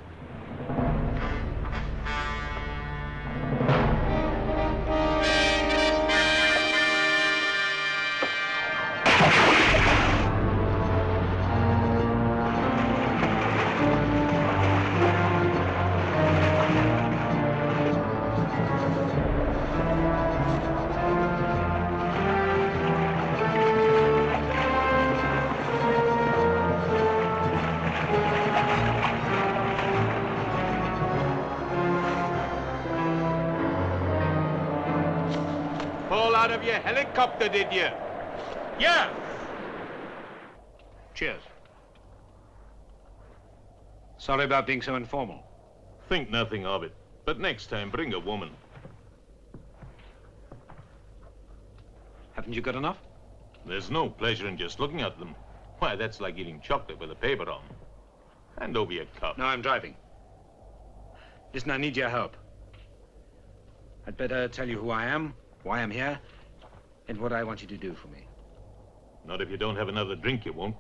Out of your helicopter, did you? Yeah. Cheers. Sorry about being so informal. Think nothing of it. But next time, bring a woman. Haven't you got enough? There's no pleasure in just looking at them. Why, that's like eating chocolate with a paper on. Hand over your cup. No, I'm driving. Listen, I need your help. I'd better tell you who I am, why I'm here, and what I want you to do for me. Not if you don't have another drink, you won't.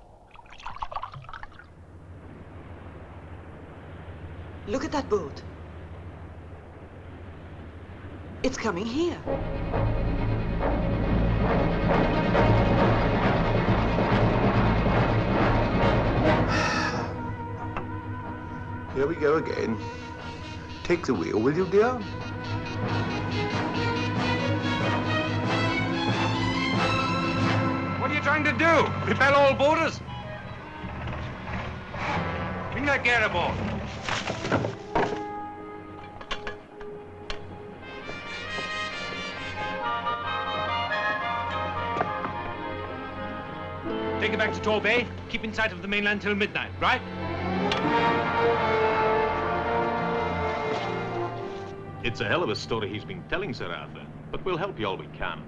Look at that boat. It's coming here. Here we go again. Take the wheel, will you, dear? What are you trying to do? Repel all boarders? Bring that gear aboard. Take it back to Tor Bay. Keep in sight of the mainland till midnight, right? It's a hell of a story he's been telling, Sir Arthur, but we'll help you all we can.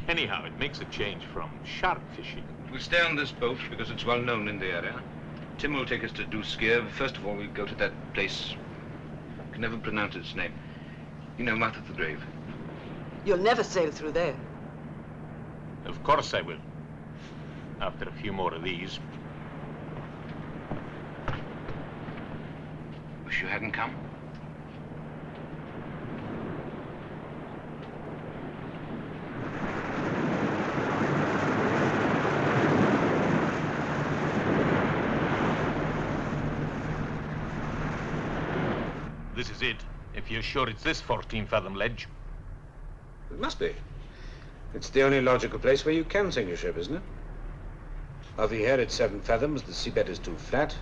Anyhow, it makes a change from shark fishing. We'll stay on this boat because it's well known in the area. Tim will take us to Duskia. First of all, we'll go to that place. I can never pronounce its name. You know, Mouth of the Grave. You'll never sail through there. Of course I will. After a few more of these. Wish you hadn't come. This is it. If you're sure it's this 14-fathom ledge. It must be. It's the only logical place where you can sink your ship, isn't it? Over here it's 7 fathoms, the seabed is too flat.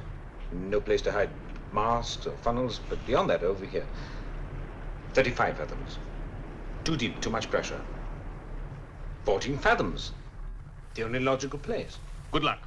No place to hide masts or funnels, but beyond that, over here, 35 fathoms. Too deep, too much pressure. 14 fathoms. The only logical place. Good luck.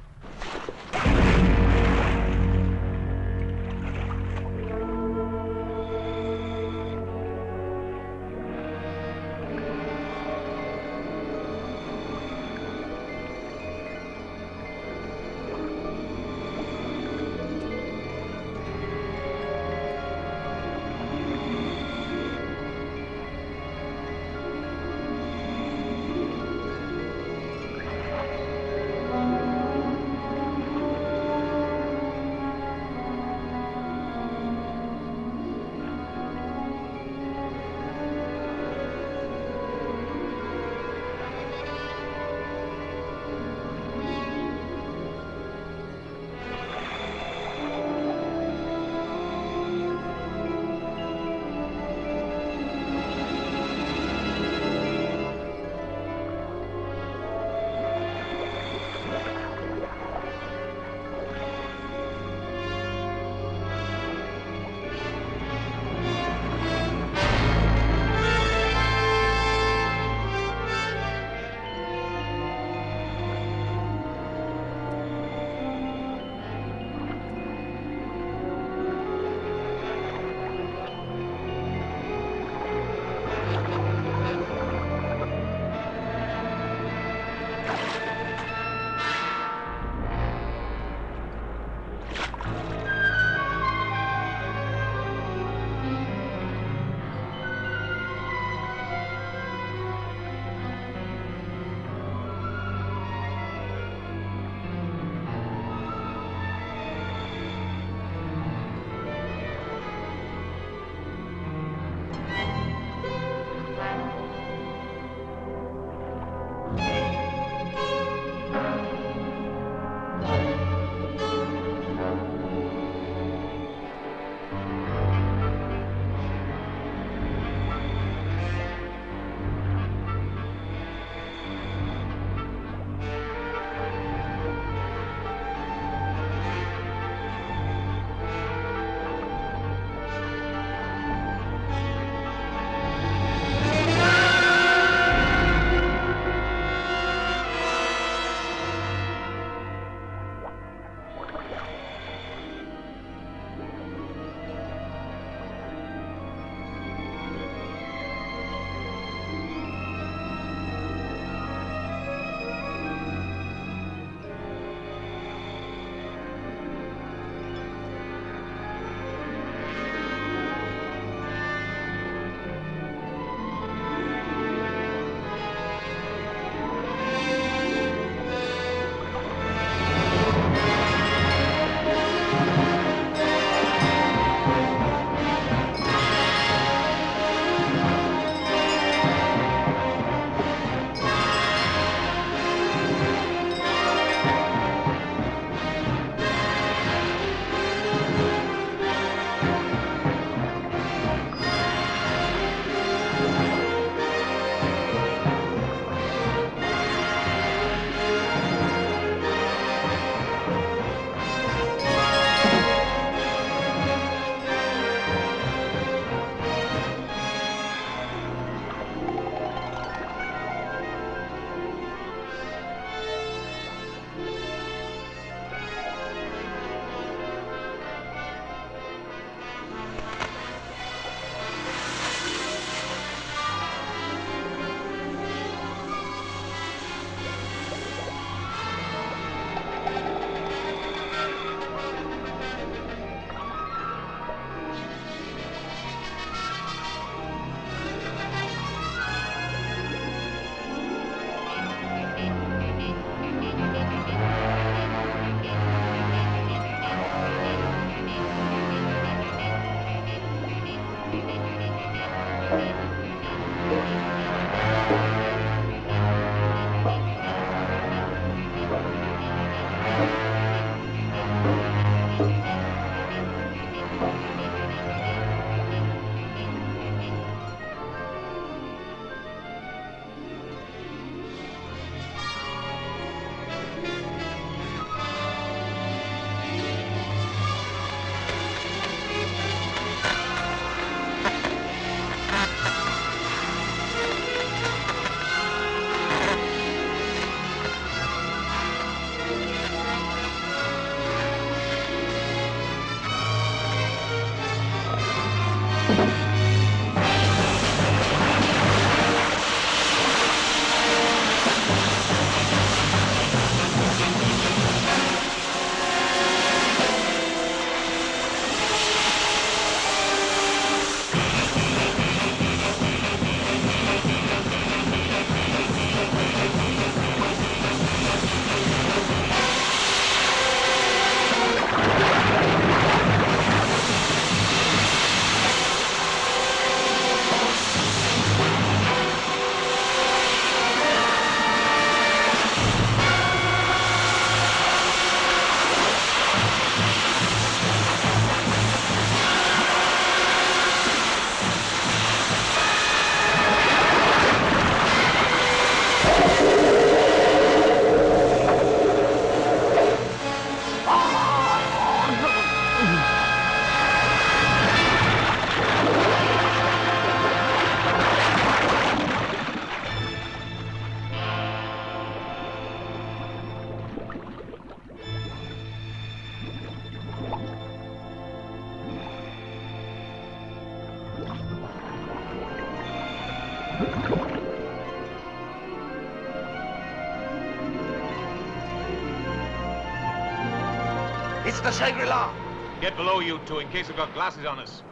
It's the Shangri-La. Get below, you two, in case we've got glasses on us.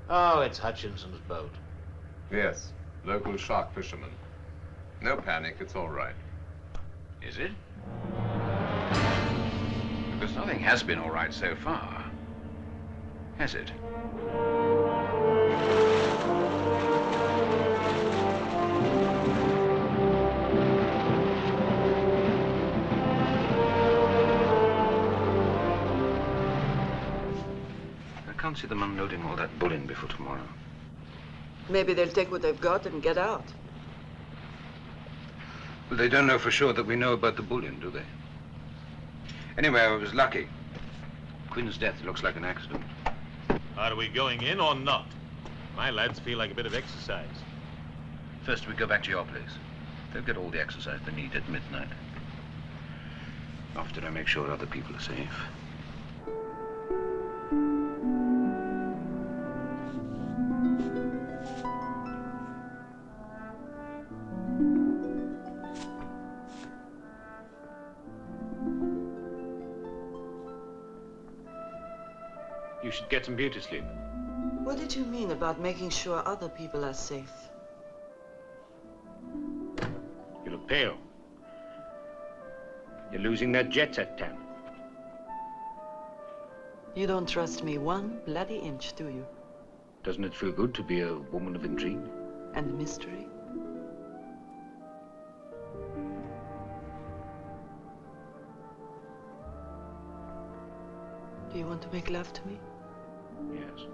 Oh, it's Hutchinson's boat. Yes, local shark fisherman. No panic, it's all right. Is it? Because nothing has been all right so far. Has it? I can't see them unloading all that bullion before tomorrow. Maybe they'll take what they've got and get out. Well, they don't know for sure that we know about the bullion, do they? Anyway, I was lucky. Quinn's death looks like an accident. Are we going in or not? My lads feel like a bit of exercise. First, we go back to your place. They'll get all the exercise they need at midnight. After I make sure other people are safe. You should get some beauty sleep. What did you mean about making sure other people are safe? You look pale. You're losing that jet set, Tan. You don't trust me one bloody inch, do you? Doesn't it feel good to be a woman of intrigue? And mystery? Do you want to make love to me? Yes.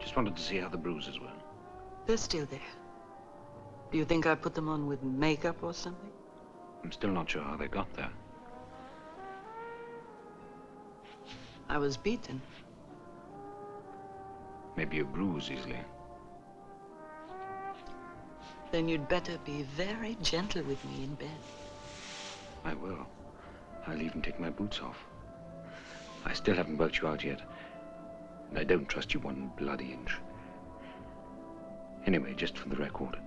Just wanted to see how the bruises were. They're still there. Do you think I put them on with makeup or something? I'm still not sure how they got there. I was beaten. Maybe you bruise easily. Then you'd better be very gentle with me in bed. I will. I'll even take my boots off. I still haven't worked you out yet. And I don't trust you one bloody inch. Anyway, just for the record.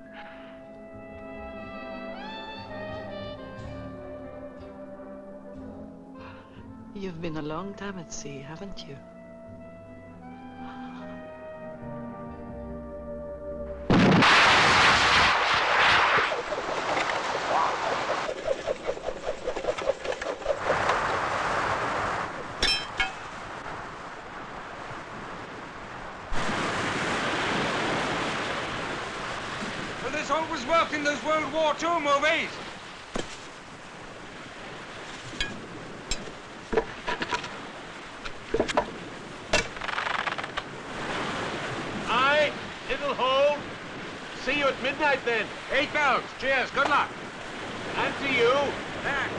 You've been a long time at sea, haven't you? Well, this always worked in those World War II movies. Aye, it'll hold. See you at midnight then. 8 bells. Cheers. Good luck. And to you. Thanks.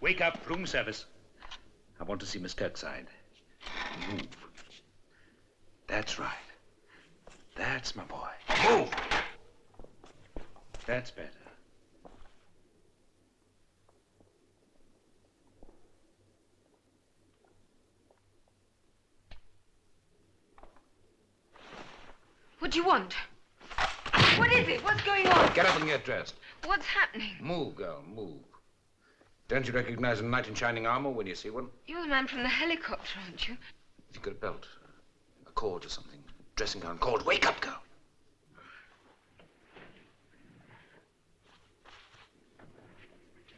Wake up, room service. I want to see Miss Kirkside. Move. That's right. That's my boy. Move! That's better. What do you want? What is it? What's going on? Get up and get dressed. What's happening? Move, girl, move. Don't you recognize a knight in shining armor when you see one? You're the man from the helicopter, aren't you? If you've got a belt, a cord or something, dressing gown, cord, wake up, girl.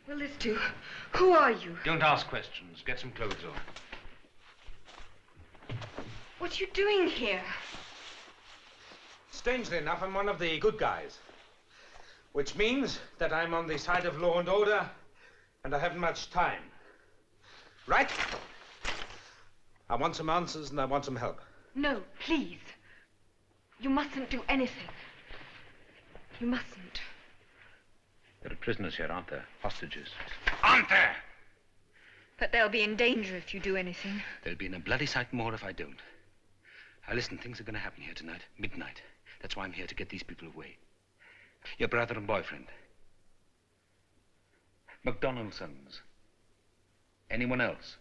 Well, this too. Who are you? Don't ask questions. Get some clothes on. What are you doing here? Strangely enough, I'm one of the good guys. Which means that I'm on the side of law and order, and I haven't much time. Right? I want some answers and I want some help. No, please. You mustn't do anything. You mustn't. There are prisoners here, aren't there? Hostages. Aren't there? But they'll be in danger if you do anything. There'll be in a bloody sight more if I don't. Now listen, things are going to happen here tonight, midnight. That's why I'm here, to get these people away. Your brother and boyfriend. McDonald's sons. Anyone else?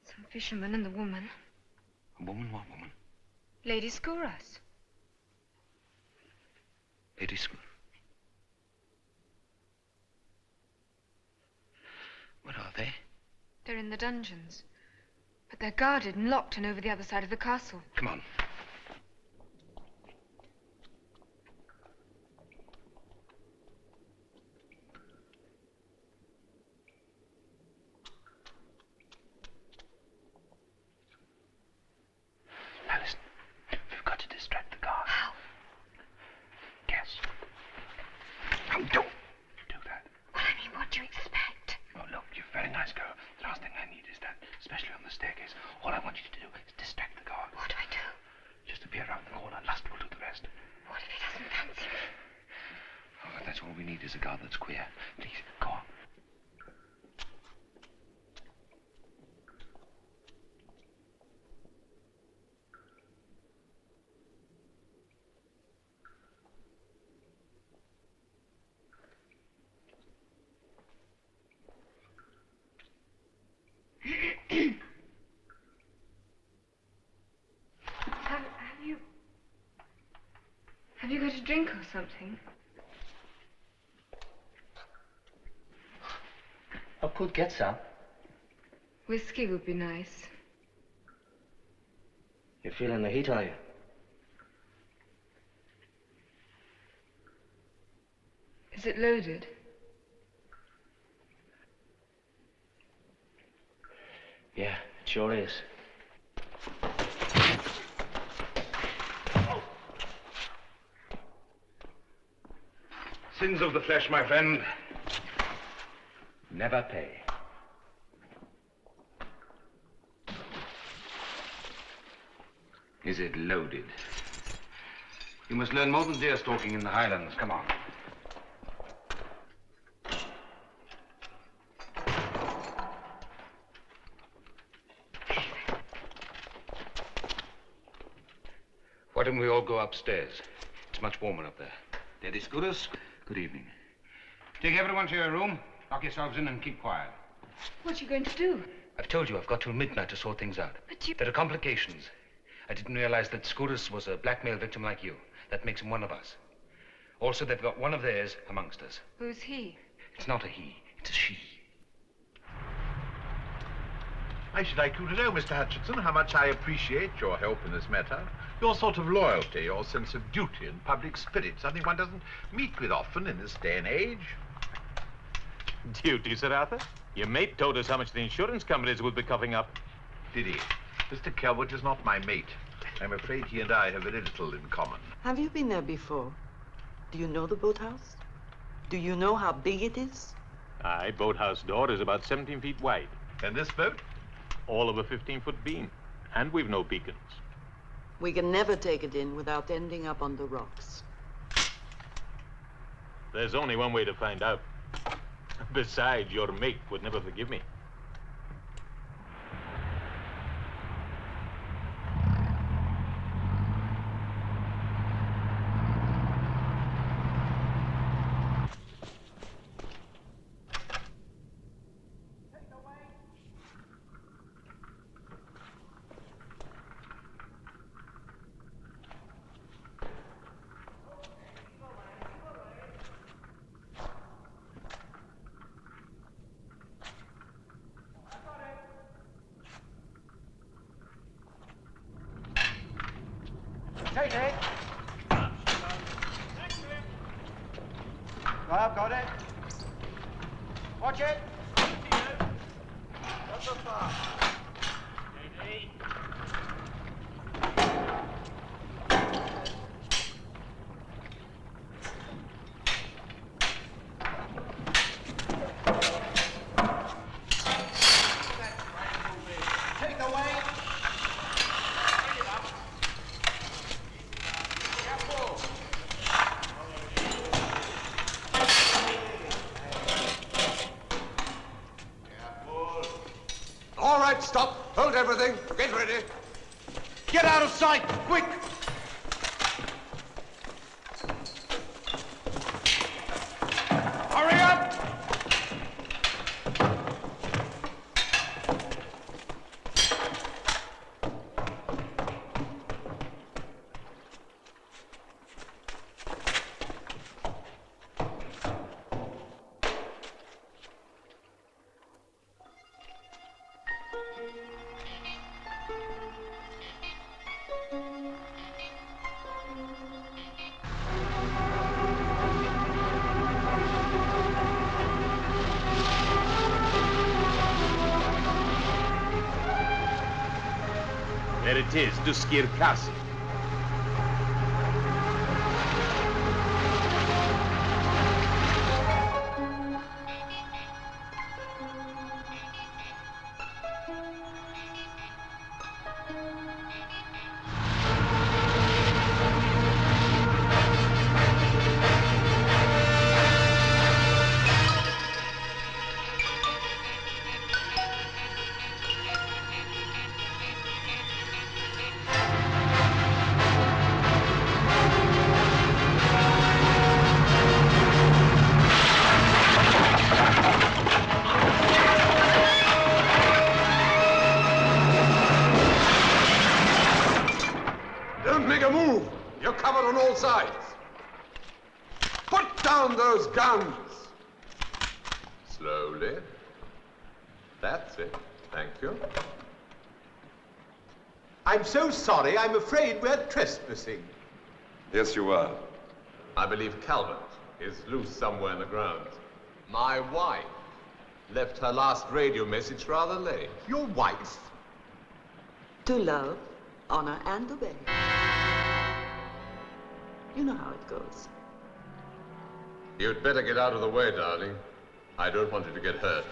Some fisherman and the woman. A woman? What woman? Lady Skouras. Lady Skouras. Where are they? They're in the dungeons. But they're guarded and locked and over the other side of the castle. Come on. Now listen, we've got to distract the guard. How? Guess. Now don't do that. Well, I mean, what do you expect? Oh, look, you're a very nice girl. The last thing I need is that, especially on the staircase. All I want you to do is distract the guard. What do I do? Just appear around the corner. Lust will do the rest. What if he doesn't fancy me? Oh, that's all we need is a guard that's queer. Please, go on. Have you got a drink or something? I could get some. Whiskey would be nice. You're feeling the heat, are you? Is it loaded? Yeah, it sure is. Sins of the flesh, my friend, never pay. Is it loaded? You must learn more than deer stalking in the Highlands. Come on. Why don't we all go upstairs? It's much warmer up there. Lady Skouras, good evening. Take everyone to your room, lock yourselves in and keep quiet. What are you going to do? I've told you I've got till midnight to sort things out. But you... There are complications. I didn't realize that Skouras was a blackmail victim like you. That makes him one of us. Also, they've got one of theirs amongst us. Who's he? It's not a he, it's a she. I should like you to know, Mr. Hutchinson, how much I appreciate your help in this matter. Your sort of loyalty, your sense of duty and public spirit, something one doesn't meet with often in this day and age. Duty, Sir Arthur? Your mate told us how much the insurance companies would be coughing up. Did he? Mr. Calvert is not my mate. I'm afraid he and I have very little in common. Have you been there before? Do you know the boathouse? Do you know how big it is? Aye, boathouse door is about 17 feet wide. And this boat? All of a 15-foot beam. And we've no beacons. We can never take it in without ending up on the rocks. There's only one way to find out. Besides, your mate would never forgive me. Take it. I've got it. Watch it. Not so far. Take the weight. All right, stop. Hold everything. Get ready. Get out of sight, quick! Hurry up! There it is, Duskir Castle. Don't make a move. You're covered on all sides. Put down those guns. Slowly. That's it. Thank you. I'm so sorry, I'm afraid we're trespassing. Yes, you are. I believe Calvert is loose somewhere in the grounds. My wife left her last radio message rather late. Your wife? To love, honor, and obey. You know how it goes. You'd better get out of the way, darling. I don't want you to get hurt.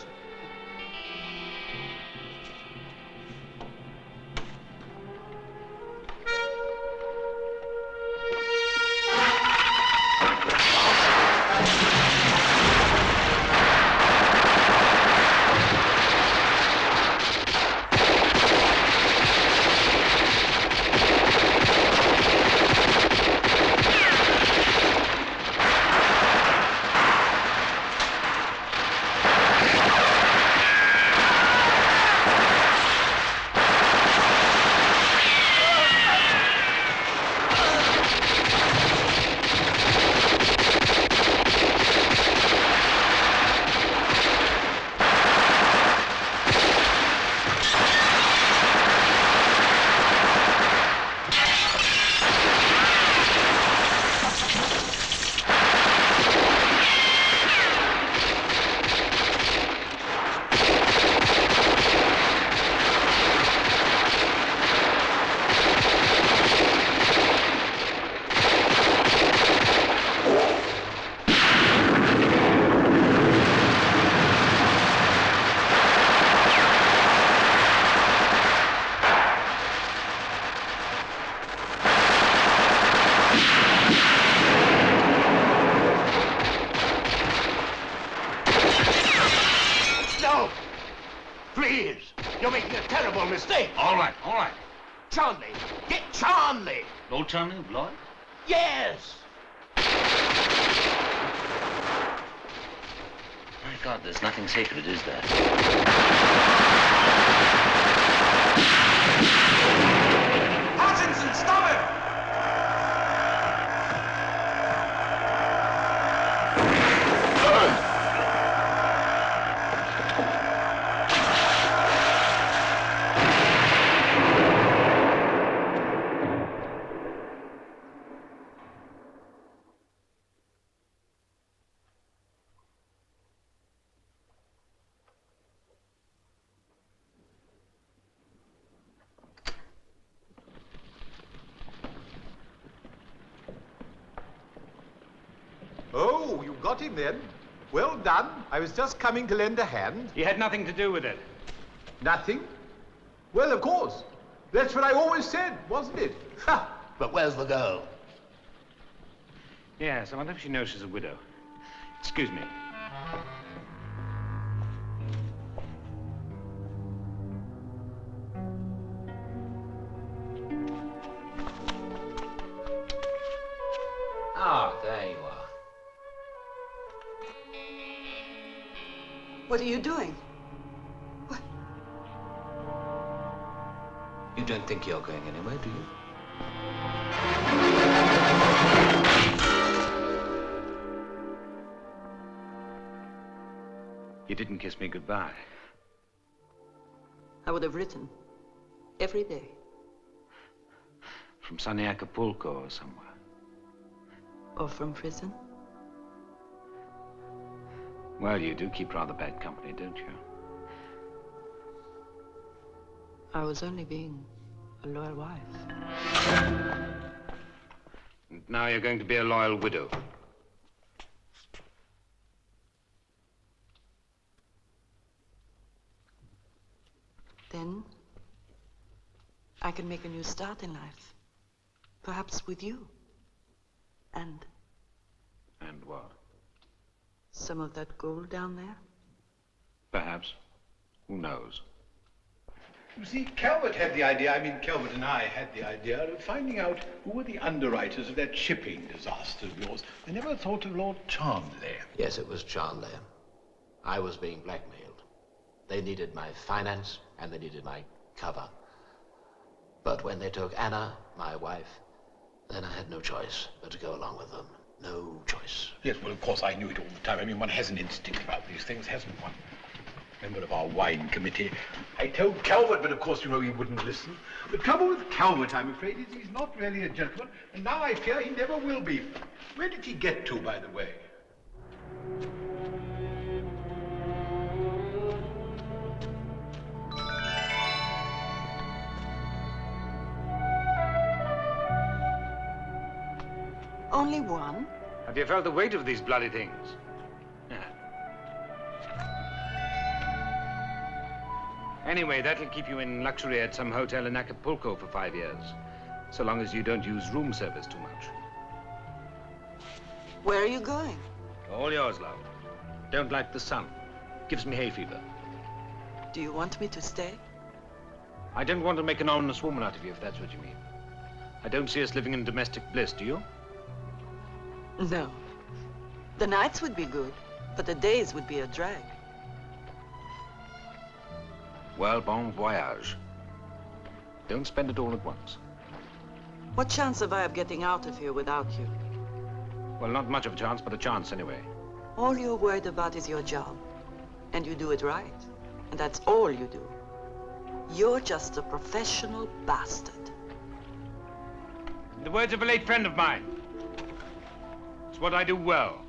terrible mistake. All right, all right. Charnley! Get Charnley! Lord Charnley of Lloyd? Yes! My God, there's nothing sacred, is there? Hutchinson, stop him! Oh, you got him then. Well done. I was just coming to lend a hand. He had nothing to do with it. Nothing? Well, of course. That's what I always said, wasn't it? Ha! But where's the girl? Yes, I wonder if she knows she's a widow. Excuse me. Ah, there you are. What are you doing? You don't think you're going anywhere, do you? You didn't kiss me goodbye. I would have written every day. From sunny Acapulco or somewhere. Or from prison. Well, you do keep rather bad company, don't you? I was only being a loyal wife. And now you're going to be a loyal widow. Then I can make a new start in life. Perhaps with you. And And what? some of that gold down there. Perhaps. Who knows? You see, Calvert had the idea, Calvert and I had the idea of finding out who were the underwriters of that shipping disaster of yours. I never thought of Lord Charnley. Yes, it was Charnley. I was being blackmailed. They needed my finance and they needed my cover. But when they took Anna, my wife, then I had no choice but to go along with them. No choice. Yes, well, of course, I knew it all the time. One has an instinct about these things, hasn't one? Member of our wine committee. I told Calvert, but of course, you know, he wouldn't listen. The trouble with Calvert, I'm afraid, is he's not really a gentleman, and now I fear he never will be. Where did he get to, by the way? Only one? Have you felt the weight of these bloody things? Anyway, that'll keep you in luxury at some hotel in Acapulco for 5 years. So long as you don't use room service too much. Where are you going? All yours, love. Don't like the sun. Gives me hay fever. Do you want me to stay? I don't want to make an honest woman out of you, if that's what you mean. I don't see us living in domestic bliss, do you? No. The nights would be good, but the days would be a drag. Well, bon voyage. Don't spend it all at once. What chance have I of getting out of here without you? Well, not much of a chance, but a chance anyway. All you're worried about is your job. And you do it right. And that's all you do. You're just a professional bastard. In the words of a late friend of mine, it's what I do well.